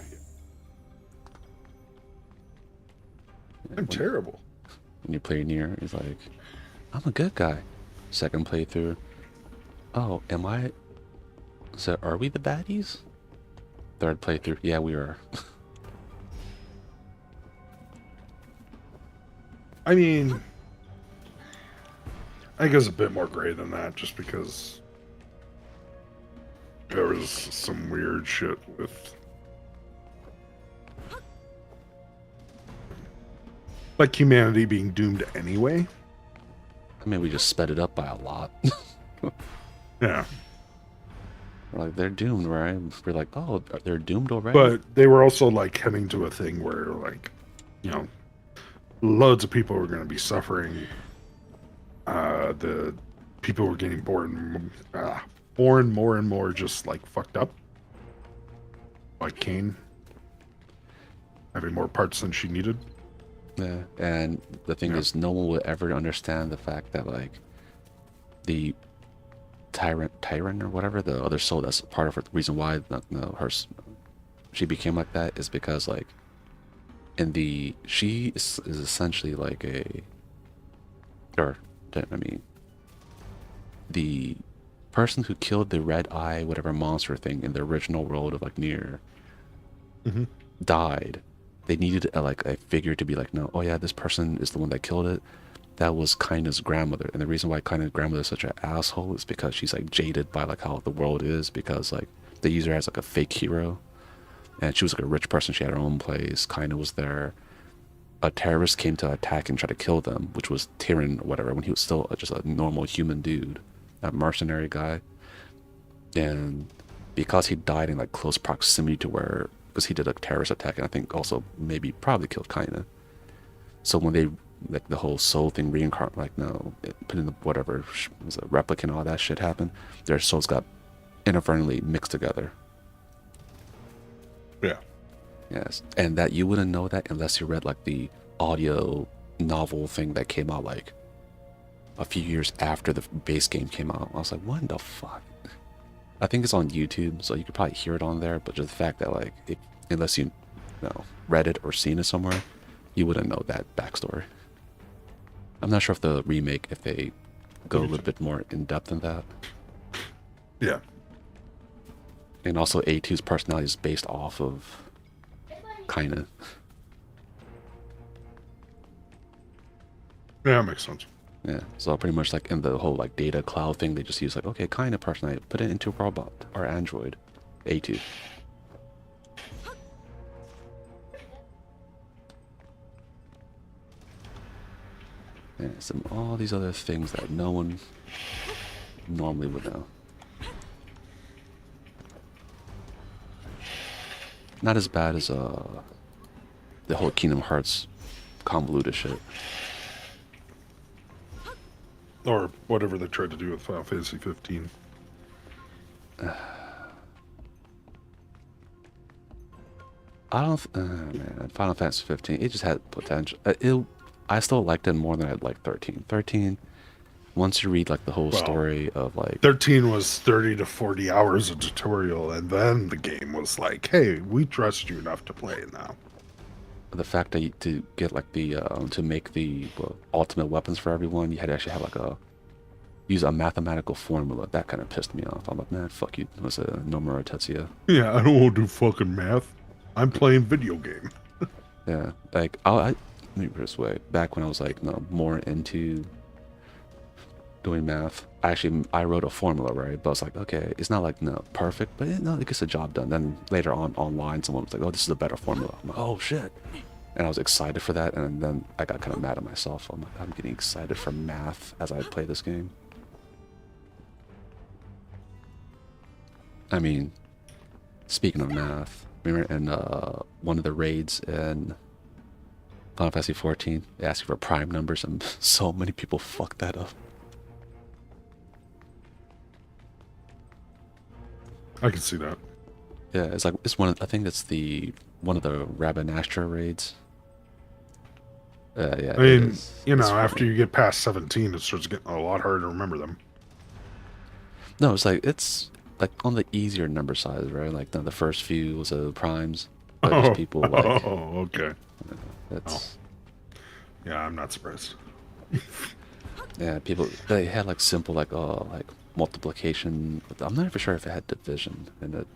Yeah, I'm terrible. when you play Nier, it's like, I'm a good guy. Second playthrough. Oh, am I? So are we the baddies? Third playthrough. Yeah, we are. I mean, I think it's a bit more gray than that, just because there was some weird shit with, like, humanity being doomed anyway. I mean, we just sped it up by a lot. Yeah. We're like, they're doomed, right? We're like, oh, they're doomed already? But they were also, like, heading to a thing where, like, you know, loads of people were going to be suffering. The people were getting born more and more just, like, fucked up. Like Kane. Having more parts than she needed. Yeah, and the thing Yeah. is, no one will ever understand the fact that, like, the tyrant or whatever, the other soul that's part of her, the reason why she became like that is because, like, she is essentially like the person who killed the red eye whatever monster thing in the original world of like Nier died. They needed like a figure to be like, no, oh yeah, this person is the one that killed it. That was Kaina's grandmother, and the reason why Kaina's grandmother is such an asshole is because she's like jaded by like how the world is, because like they use her as like a fake hero, and she was like a rich person. She had her own place. Kaina was there. A terrorist came to attack and try to kill them, which was Tyrion or whatever, when he was still just a normal human dude, that mercenary guy. And because he died in like close proximity to where, because he did a terrorist attack, and I think also maybe probably killed Kaina. So when they, like the whole soul thing reincarnate, like no, put in the whatever was a replicant, all that shit happened. Their souls got inadvertently mixed together. Yeah. Yes, and that you wouldn't know that unless you read like the audio novel thing that came out like a few years after the base game came out. I was like, what the fuck? I think it's on YouTube, so you could probably hear it on there, but just the fact that like, unless you know, read it or seen it somewhere, you wouldn't know that backstory. I'm not sure if the remake, if they go a little bit more in depth in that. Yeah. And also A2's personality is based off of Kaina. Yeah, that makes sense. Yeah, so pretty much like in the whole like data cloud thing, they just use like, okay, kind of personalize, put it into a robot or Android, A2. And some all these other things that no one normally would know. Not as bad as the whole Kingdom Hearts convoluted shit. Or whatever they tried to do with Final Fantasy 15. I don't. Man, Final Fantasy 15. It just had potential. I still liked it more than I liked 13. 13. Once you read like the whole Well, story of like 13 was 30 to 40 hours of tutorial, and then the game was like, hey, we trust you enough to play it now. the fact that to get like the to make the ultimate weapons for everyone, you had to actually have like use a mathematical formula. That kind of pissed me off. I'm like, man, fuck you. It was a Nomura Tetsuya. Yeah, I don't want to do fucking math. I'm playing video game. Yeah, like let me put it this way. Back when I was like more into doing math, I wrote a formula, right? But I was like, okay, it's not like perfect, but it gets the job done. Then later on online, someone was like, oh, this is a better formula. I'm like, oh shit, and I was excited for that, and then I got kind of mad at myself. I'm like, I'm getting excited for math as I play this game. I mean, speaking of math, remember in one of the raids in Final Fantasy 14, they ask you for prime numbers, and so many people fuck that up. I can see that. Yeah, it's like I think it's one of the Rabanastra raids. Yeah. I mean, it's after funny. you get past 17, it starts getting a lot harder to remember them. No, it's like on the easier number size, right? Like the first few was primes, but just people like. Oh, okay. It's Yeah, I'm not surprised. yeah, people they had like simple like multiplication. I'm not even sure if it had division in it.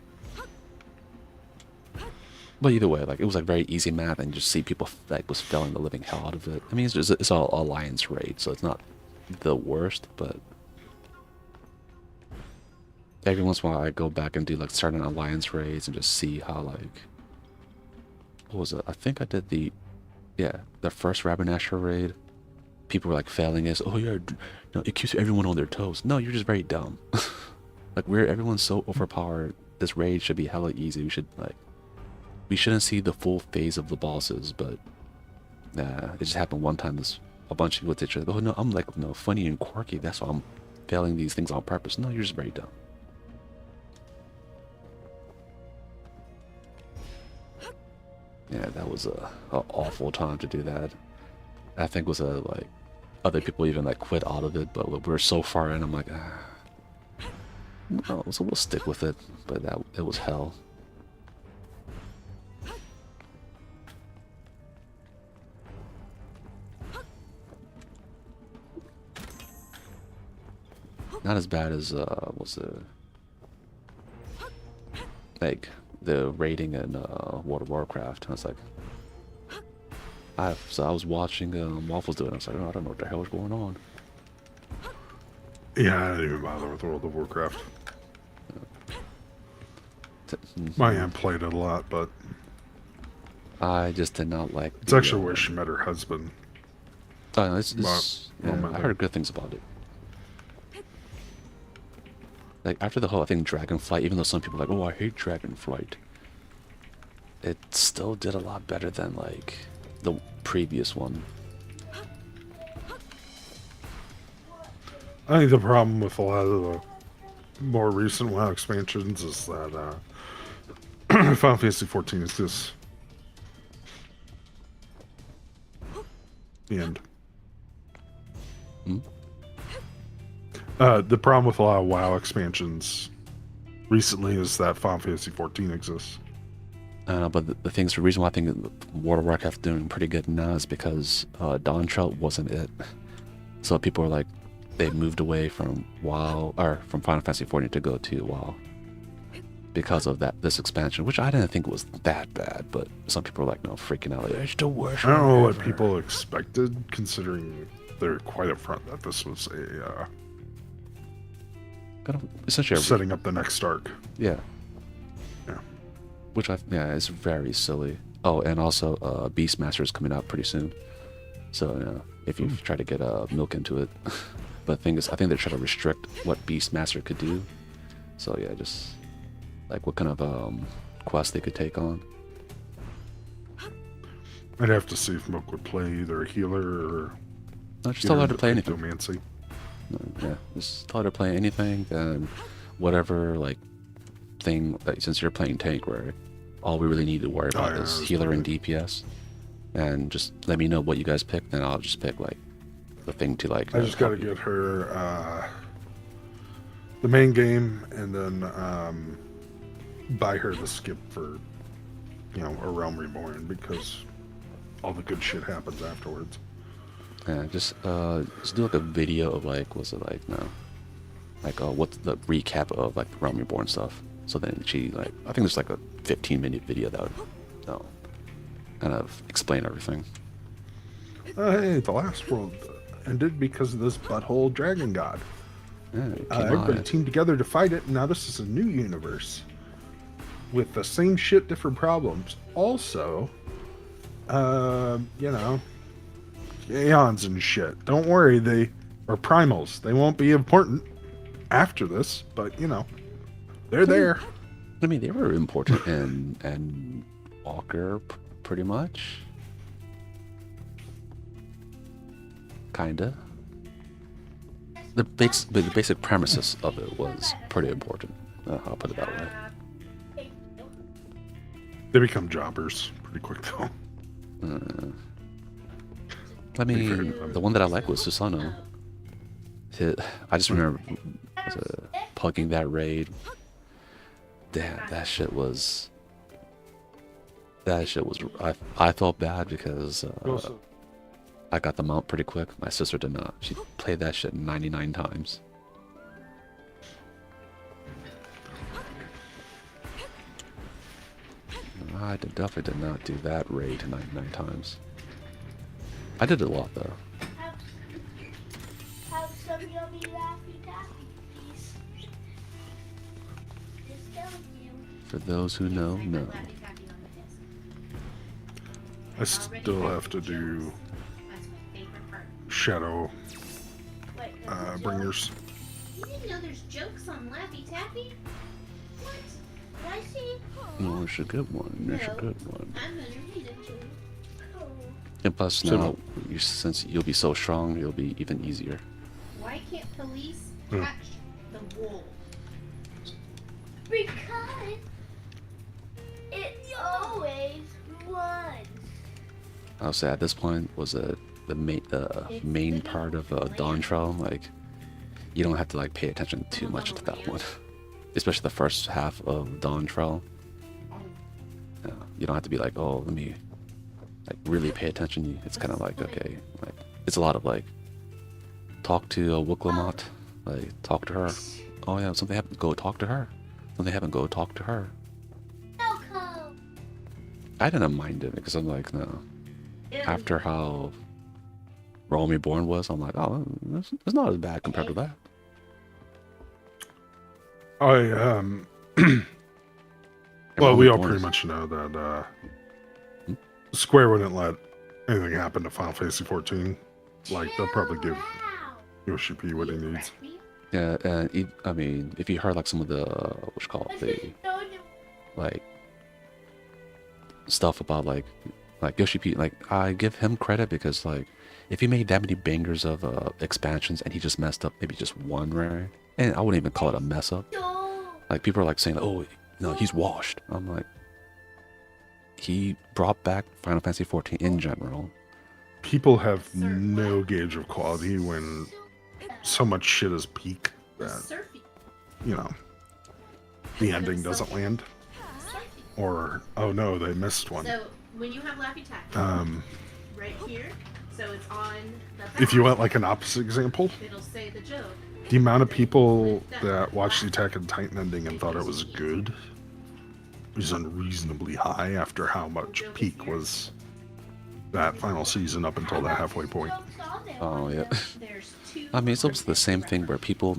But either way, like it was like very easy math, and you just see people like was spelling the living hell out of it. I mean, it's all alliance raid, so it's not the worst, but every once in a while I go back and do like certain alliance raids and just see how like what was it? I think I did the first Rabanastra raid. People were like failing us. Oh yeah, it keeps everyone on their toes. No, you're just very dumb. Like everyone's so overpowered. This raid should be hella easy. We shouldn't see the full phase of the bosses, but it just happened one time. A bunch of people did it. Oh no, I'm like funny and quirky. That's why I'm failing these things on purpose. No, you're just very dumb. Yeah, that was a awful time to do that. I think was like other people even like quit out of it, but we're so far in. I'm like, no, so we'll stick with it. But it was hell. Not as bad as was like the rating in World of Warcraft. I was like, I was watching Waffles do it. I was like, oh, I don't know what the hell is going on. Yeah, I didn't even bother with World of Warcraft. My aunt played it a lot, but I just did not like. It's actually where she met her husband. Oh, I heard good things about it. Like after the whole thing, Dragonflight, even though some people are like, oh, I hate Dragonflight, it still did a lot better than like the previous one. I think the problem with a lot of the more recent WoW expansions is that Final Fantasy 14 is this. The end. Hmm? The problem with a lot of WoW expansions recently is that Final Fantasy 14 exists. But the reason why I think World of Warcraft is doing pretty good now is because Dawntrail wasn't it. So people are like, they moved away from WoW, or from Final Fantasy 14 to go to WoW. Because of this expansion, which I didn't think was that bad, but some people are like, no, freaking out. Like, it's the worst. I don't know what people expected, considering they're quite upfront that this was a kind of essentially setting up the next arc. yeah. Yeah. Which it's very silly. Oh, and also Beastmaster is coming out pretty soon. So if you try to get milk into it, but the thing is, I think they're trying to restrict what Beastmaster could do. So yeah, just like what kind of quest they could take on. I'd have to see if Milk would play either a healer or No, just tell her to play anything. Cryptomancy. Yeah, just tell her to play anything and whatever like thing that since you're playing tank, where all we really need to worry about yeah, is healer and DPS, and just let me know what you guys pick, then I'll just pick like the thing to like. I just got to get her the main game and then buy her the skip for a Realm Reborn because all the good shit happens afterwards. Yeah, just do like a video of like, what's it like now? Like what's the recap of like the Realm Reborn stuff. So then she like, I think there's like a 15-minute video that would kind of explain everything. Hey, the last world ended because of this butthole dragon god. Yeah, Everybody teamed together to fight it, and now this is a new universe with the same shit, different problems. Also, Aeons and shit. Don't worry, they are primals. They won't be important after this, but they're there. I mean, they were important and Walker pretty much. Kinda. The basic premises of it was pretty important. I'll put it that way. They become jobbers pretty quick though. I mean, the one that I like was Susanoo. I just remember plugging that raid. Damn, that shit was. I felt bad because I got the mount pretty quick. My sister did not. She played that shit 99 times. I definitely did not do that raid 99 times. I did it a lot though. Have some yummy Laffy Taffy, please. Just telling you. For those who know, no. I still have to do Shadow Bringers. You didn't know there's jokes on Laffy Taffy? What? Did I see? No, it's a good one. It's a good one. I'm gonna read it to you. Oh, And plus now, since you'll be so strong, it'll be even easier. Why can't police catch the wolves? because it always runs. I'll say at this point was the main part of Dawn Trail. Like, you don't have to like pay attention too much to that one, especially the first half of Dawn Trail. You don't have to be like, oh, let me like really pay attention. It's kind of like, okay, like it's a lot of like talk to Wuklamot, like talk to her. Oh yeah, something happened, go talk to her. Something happened, go talk to her. Welcome. I didn't mind it because I'm like, no. After how Realm Reborn was, I'm like, oh, it's not as bad compared to that. Well, we all pretty much know that Square wouldn't let anything happen to Final Fantasy 14. Like, they'll probably give Yoshi P what he needs. Yeah, and I mean, if you heard like some of the what's it called, the like stuff about like Yoshi P, like I give him credit because like if he made that many bangers of expansions and he just messed up maybe just one rare, and I wouldn't even call it a mess up. Like people are like saying, oh no, he's washed. I'm like, he brought back Final Fantasy 14 in general. People have no gauge of quality when so much shit is peak that, you know, the ending doesn't land. Or, oh no, they missed one. So when you have Laffy Taffy, right here, so it's on the if you want like an opposite example, it'll say the joke. the amount of people that watched the Attack on Titan ending and thought it was good was unreasonably high after how much peak was that final season up until that halfway point. Oh yeah. There's two. I mean, it's almost the same thing where people,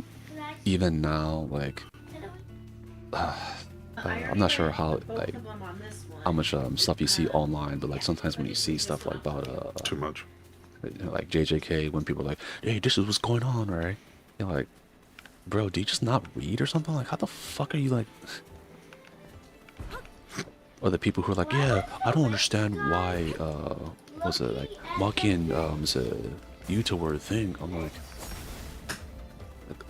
even now, like, I'm not sure how like how much stuff you see online, but like sometimes when you see stuff like about Too much. like JJK, when people are like, hey, this is what's going on, right? You're like, bro, do you just not read or something? Like, how the fuck are you like? Or the people who are like, yeah, I don't understand why was it like Maki and is a YouTuber thing. I'm like,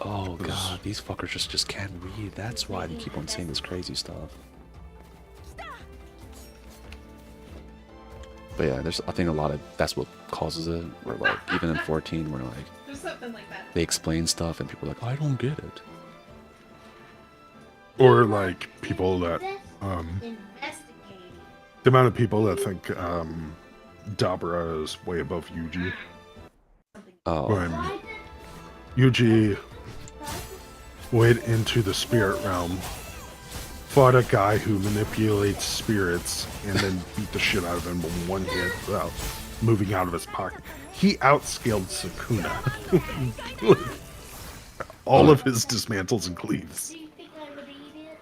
oh god, these fuckers just can't read. That's why they keep on saying this crazy stuff. But yeah, there's I think a lot of that's what causes it. Where like even in 14, where like There's something like that. they explain stuff and people are like, I don't get it. Or like people that Investigating. the amount of people that think Dabra is way above Yuji. Oh, When Yuji went into the spirit realm, fought a guy who manipulates spirits, and then beat the shit out of him with one hit without moving out of his pocket. He outscaled Sukuna. All of his dismantles and cleaves. Do you think I would eat it?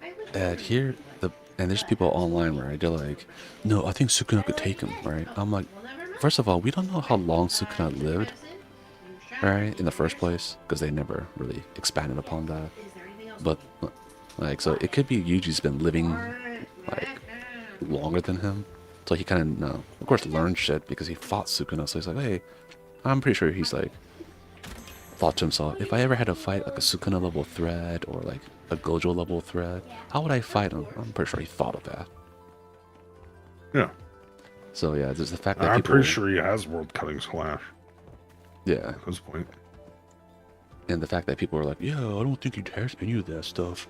I would and here and there's people online where they're like, no, I think Sukuna could take him, right? I'm like, first of all, we don't know how long Sukuna lived, right, in the first place, because they never really expanded upon that. But like, so it could be Yuji's been living like longer than him, so he kind of, of course, learned shit because he fought Sukuna. So he's like, hey, I'm pretty sure he's like thought to himself, if I ever had to fight like a Sukuna level thread or like a Gojo level thread, how would I fight him? I'm pretty sure he thought of that. Yeah. So yeah, there's the fact that I'm people, pretty sure he has World Cutting Slash yeah, at this point. and the fact that people are like, yeah, I don't think he has any of that stuff.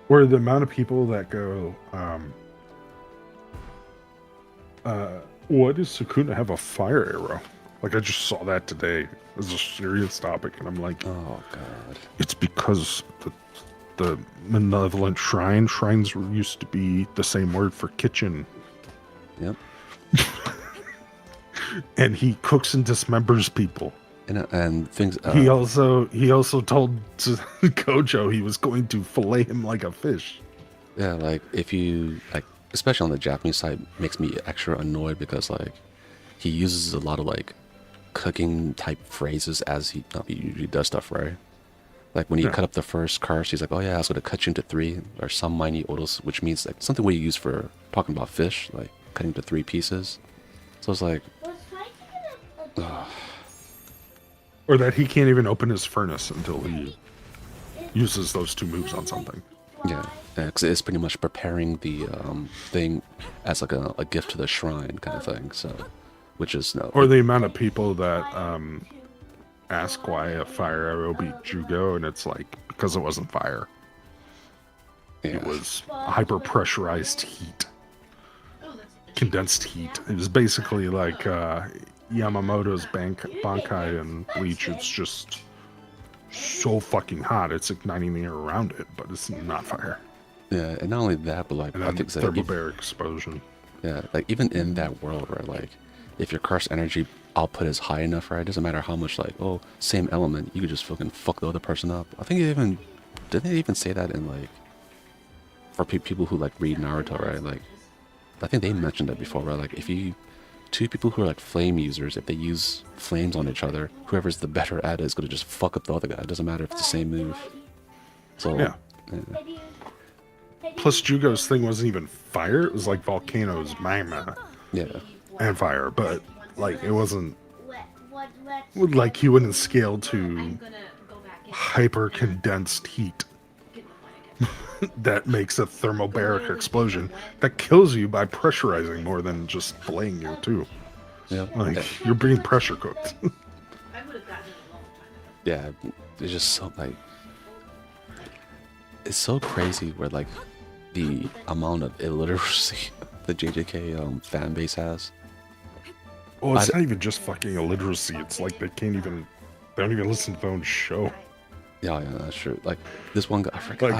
Or the amount of people that go, why does Sukuna have a fire arrow? Like, I just saw that today as a serious topic, and I'm like, Oh god. it's because the malevolent shrines used to be the same word for kitchen, Yep. and he cooks and dismembers people. And things. He also told Gojo he was going to fillet him like a fish. Yeah, like if you like, especially on the Japanese side, makes me extra annoyed because like he uses a lot of like cooking type phrases as he usually does stuff, right? Like when you cut up the first cast, he's like, "Oh yeah, I was gonna cut you into 3 or some minute odos," which means like something we use for talking about fish, like cutting into 3 pieces. So it's like, Was fighting a Or that he can't even open his furnace until he uses those 2 moves on something. yeah, because it's pretty much preparing the thing as like a gift to the shrine kind of thing. So, which is no. Or the amount of people that ask why a fire arrow beat Jugo, and it's like, because it wasn't fire. Yeah. It was hyper pressurized heat, Oh, that's condensed heat. It was basically like Yamamoto's Bankai and Bleach. It's just so fucking hot. It's igniting the air around it, but it's not fire. Yeah, and not only that, but like And I then think that thermobaric explosion. yeah, like even in that world, right? Like if your car's energy output is high enough, right? It doesn't matter how much like, oh, same element, you could just fucking fuck the other person up. I think didn't they even say that in like for people who like read Naruto, right? Like I think they mentioned it before, right? Like if you 2 people who are like flame users, if they use flames on each other, whoever's the better at it is gonna just fuck up the other guy. It doesn't matter if it's the same move. So Yeah. Plus, Jugo's thing wasn't even fire. It was like volcanoes, magma, yeah. and fire. But like, it wasn't what like he wouldn't scale to I'm gonna go back and hyper condensed heat get the point again. that makes a thermobaric explosion that kills you by pressurizing more than just filleting you too. Yeah. Like, you're being pressure cooked. I would have gotten it a long time ago. Yeah, it's just so like it's so crazy where like the amount of illiteracy the JJK fan base has. Well, it's not even just fucking illiteracy. It's like they don't even listen to their own show. Yeah, that's true. Like this one guy, I forgot.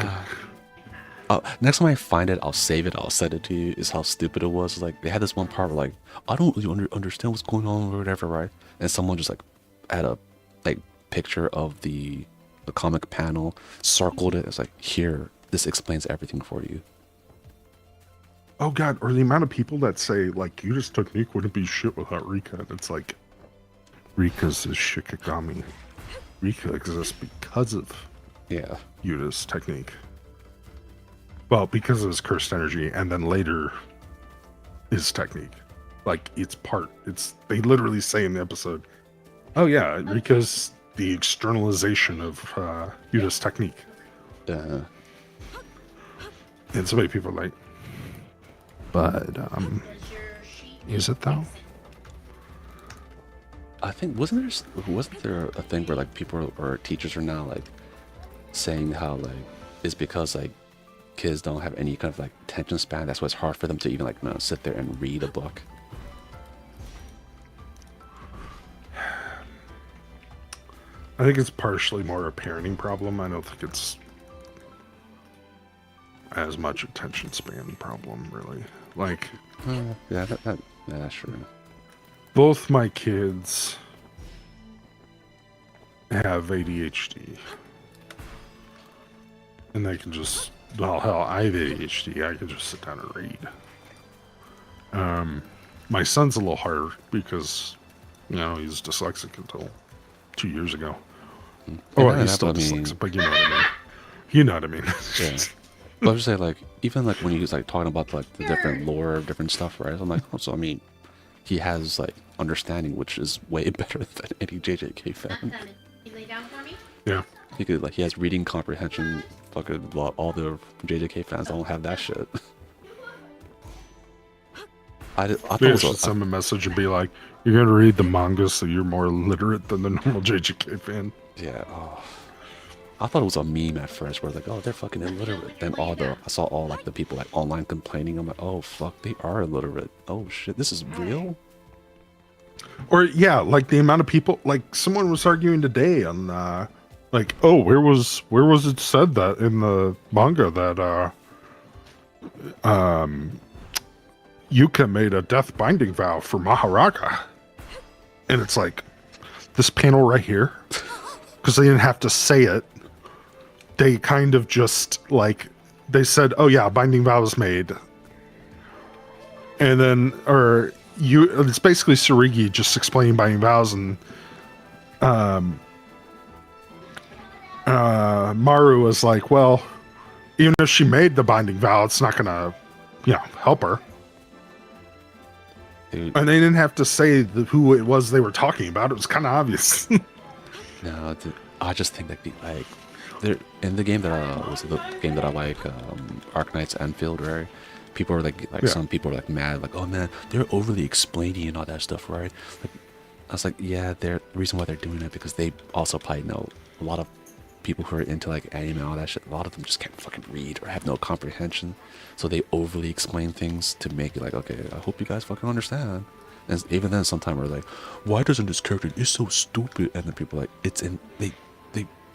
Like, Next time I find it, I'll save it. I'll send it to you. Is how stupid it was. Like they had this one part where like I don't really understand what's going on or whatever, right? And someone just like had a like picture of the comic panel, circled it. It's like here, this explains everything for you. Oh god, or the amount of people that say like Yuta's technique wouldn't be shit without Rika. And it's like Rika's is Shikigami. Rika exists because of Yeah. Yuta's technique. Well, because of his cursed energy, and then later his technique. Like it's they literally say in the episode, oh yeah, Rika's the externalization of Yuta's technique. And so many people are like, but Does your sheet is it though? I think wasn't there a thing where like people or teachers are now like saying how like it's because like kids don't have any kind of like attention span, that's why it's hard for them to even like sit there and read a book. I think it's partially more a parenting problem. I don't think it's as much attention span problem, really. Like, Yeah, yeah, sure. both my kids have ADHD. And they can just, well, hell, I have ADHD. I can just sit down and read. My son's a little harder because, you know, he's dyslexic until 2 years ago. Oh, Yeah, he's that- still I mean- dyslexic, but you know what I mean. You know what I mean. Yeah. But I was just saying, like, even like when he was like talking about like the different lore, different stuff, right? I'm like, oh, so I mean, he has like understanding, which is way better than any JJK fan. Can you lay down for me? Yeah. He could like he has reading comprehension. Fucking all the JJK fans don't have that shit. I thought Maybe I it was should send him a message and be like, you're going to read the manga so you're more literate than the normal JJK fan. yeah. Oh. I thought it was a meme at first, where like, oh, they're fucking illiterate. Then I saw all like the people like online complaining. I'm like, oh fuck, they are illiterate. Oh shit, this is real. Or, yeah, like the amount of people, like someone was arguing today on, like, oh, where was it said that in the manga that, Yuka made a death binding vow for Maharaga? And it's like, this panel right here, because they didn't have to say it. They kind of just like they said, "Oh yeah, binding vow was made," and then it's basically Surigi just explaining binding vows, and Maru was like, "Well, even if she made the binding vow, it's not gonna, help her." Dude, And they didn't have to say who it was they were talking about. It was kind of obvious. no, dude, I just think that they're in the game that I like, Arknight's Enfield, right? People are like Yeah. some people are like mad, like, oh man, they're overly explaining and all that stuff, right? Like, I was like, yeah, the reason why they're doing it because they also probably know a lot of people who are into like anime and all that shit. A lot of them just can't fucking read or have no comprehension, so they overly explain things to make it like, okay, I hope you guys fucking understand. And even then, sometimes we're like, why doesn't this character? It's so stupid. And then people are like, it's in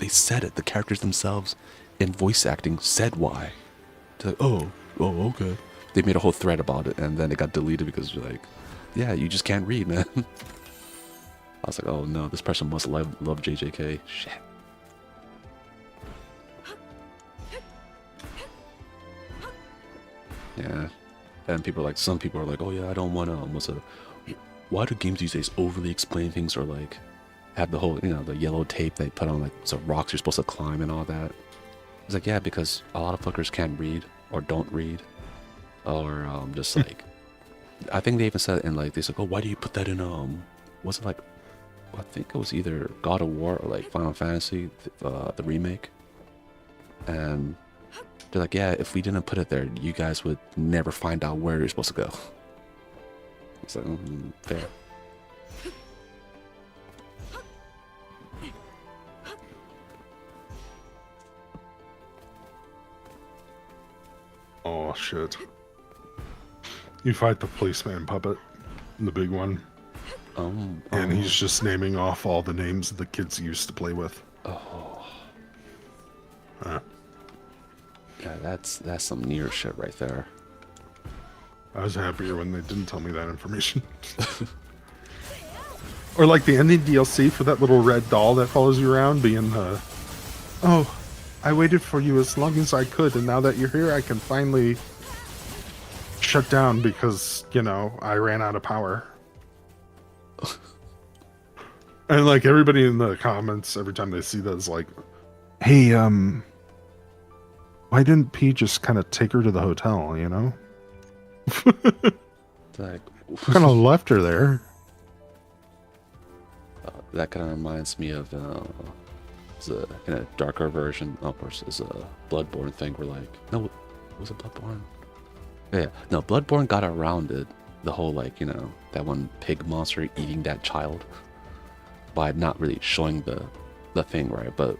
they said it. The characters themselves in voice acting said why. They're like, oh, okay. They made a whole thread about it, and then it got deleted because you're like, yeah, you just can't read, man. I was like, oh no, this person must love JJK. Shit. Yeah. And some people are like, oh yeah, I don't want to, why do games these days overly explain things or like have the whole, the yellow tape they put on like some rocks you're supposed to climb and all that? It's like, yeah, because a lot of fuckers can't read or don't read or just like, I think they even said in like, they said, oh, why do you put that in, was it like, I think it was either God of War or like Final Fantasy, the remake. And they're like, yeah, if we didn't put it there, you guys would never find out where you're supposed to go. It's like, fair. Oh shit! You fight the policeman puppet, the big one, and he's just naming off all the names the kids used to play with. Oh. Huh. Yeah, that's some near shit right there. I was happier when they didn't tell me that information. Or like the ending DLC for that little red doll that follows you around being, oh, I waited for you as long as I could, and now that you're here, I can finally shut down because, you know, I ran out of power. And like everybody in the comments, every time they see that, is like, hey, why didn't P just kind of take her to the hotel, you know? Like, Kind of left her there. that kind of reminds me of in a darker version. Of course, is a Bloodborne thing where like, no, was it Bloodborne? Yeah, no, Bloodborne got around it. The whole like, you know, that one pig monster eating that child by not really showing the thing, right? But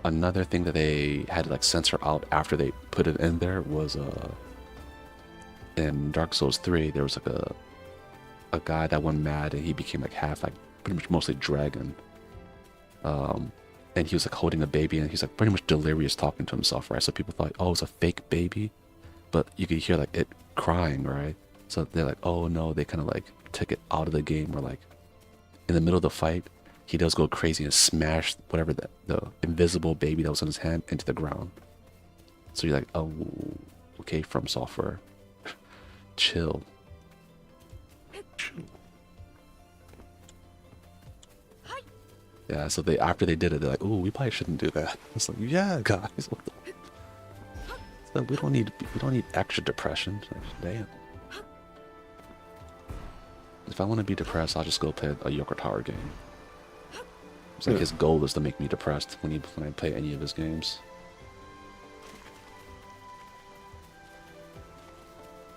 another thing that they had to like censor out after they put it in there was in Dark Souls 3 there was like a guy that went mad and he became like half like pretty much mostly dragon, and he was like holding a baby and he's like pretty much delirious talking to himself, right? So people thought, oh, it's a fake baby, but you could hear like it crying, right? So they're like, oh no, they kind of like took it out of the game, where like in the middle of the fight he does go crazy and smash whatever the invisible baby that was in his hand into the ground. So you're like, oh, okay, From Software, chill. Yeah, so they after they did it, they're like, "Oh, we probably shouldn't do that." It's like, yeah, guys, what the... So we don't need extra depression. Like, damn. If I want to be depressed, I'll just go play a Yoko Tower game. It's like his goal is to make me depressed when I play any of his games.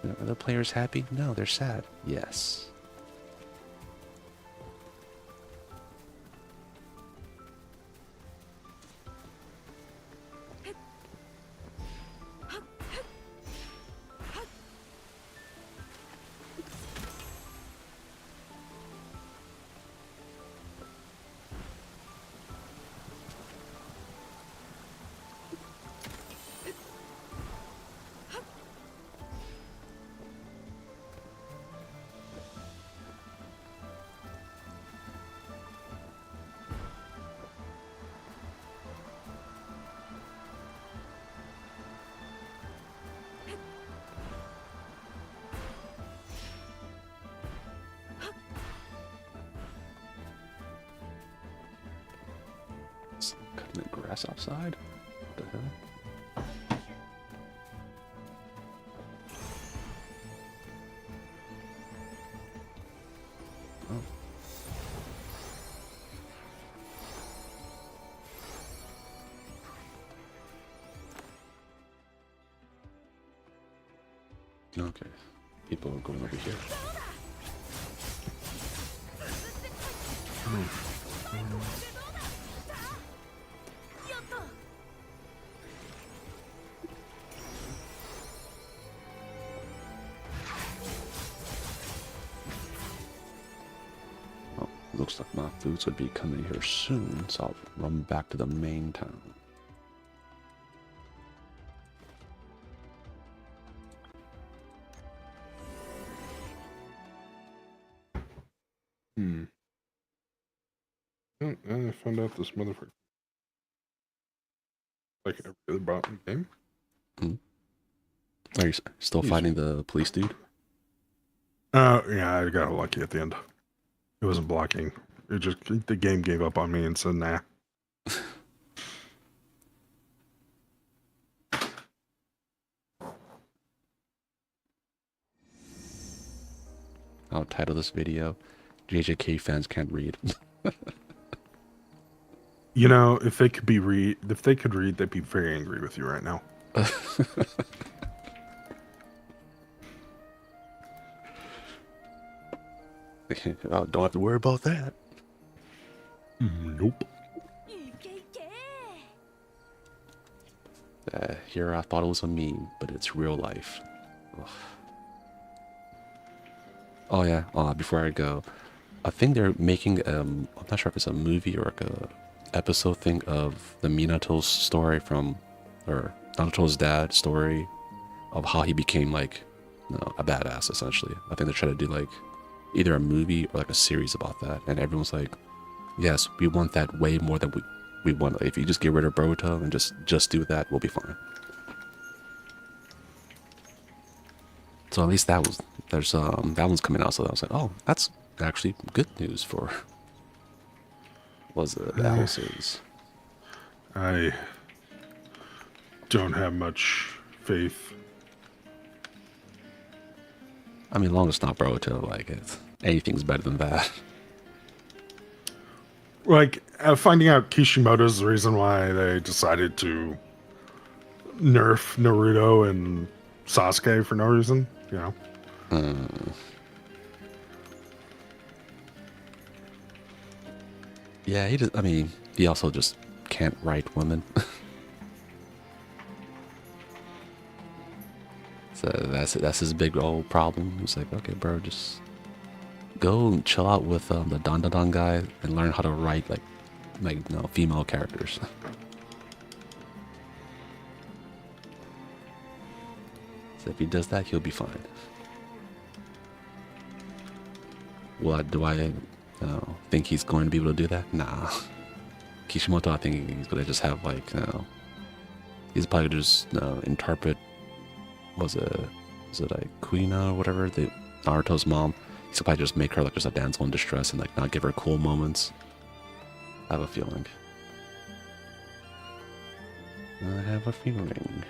Are the players happy? No, they're sad. Yes. Cutting the grass outside? What the hell? Oh. Okay. People are going over here. Oh, looks like my foods would be coming here soon, so I'll run back to the main town. And I found out this motherfucker like every other bot in the game. Are you still fighting the police dude? Yeah, I got lucky at the end. It wasn't blocking. It just the game gave up on me and said nah. I'll title this video, JJK fans can't read. You know, if they could read, they'd be very angry with you right now. I don't have to worry about that. Nope. Here I thought it was a meme, but it's real life. Ugh. Oh yeah, before I go, I think they're making, I'm not sure if it's a movie or like a episode thing of the Minato's story from, or Naruto's dad story of how he became like, you know, a badass essentially. I think they try to do like either a movie or like a series about that, and everyone's like, yes, we want that way more than we want. Like, if you just get rid of Boruto and just do that, we'll be fine. So at least that was that one's coming out. So I was like, oh, that's actually good news for that whole series. I don't have much faith. I mean, long as it's not Boruto, like anything's better than that. Like, finding out Kishimoto's the reason why they decided to nerf Naruto and Sasuke for no reason, you know? Yeah, he just, I mean, he also just can't write women. So that's his big old problem. He's like, okay, bro, just go and chill out with the Don Don Don guy and learn how to write like you know, female characters. So if he does that, he'll be fine. Do I think he's going to be able to do that? Nah. Kishimoto, I think he's gonna just have like, you know, he's probably just interpret. Was it like Kuina or whatever, the Naruto's mom? He's probably just make her like just a damsel in distress and like not give her cool moments. I have a feeling. I have a feeling.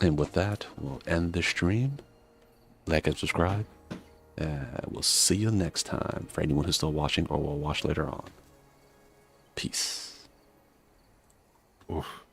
And with that, we'll end the stream. Like and subscribe. We'll see you next time for anyone who's still watching or will watch later on. Peace. Oof.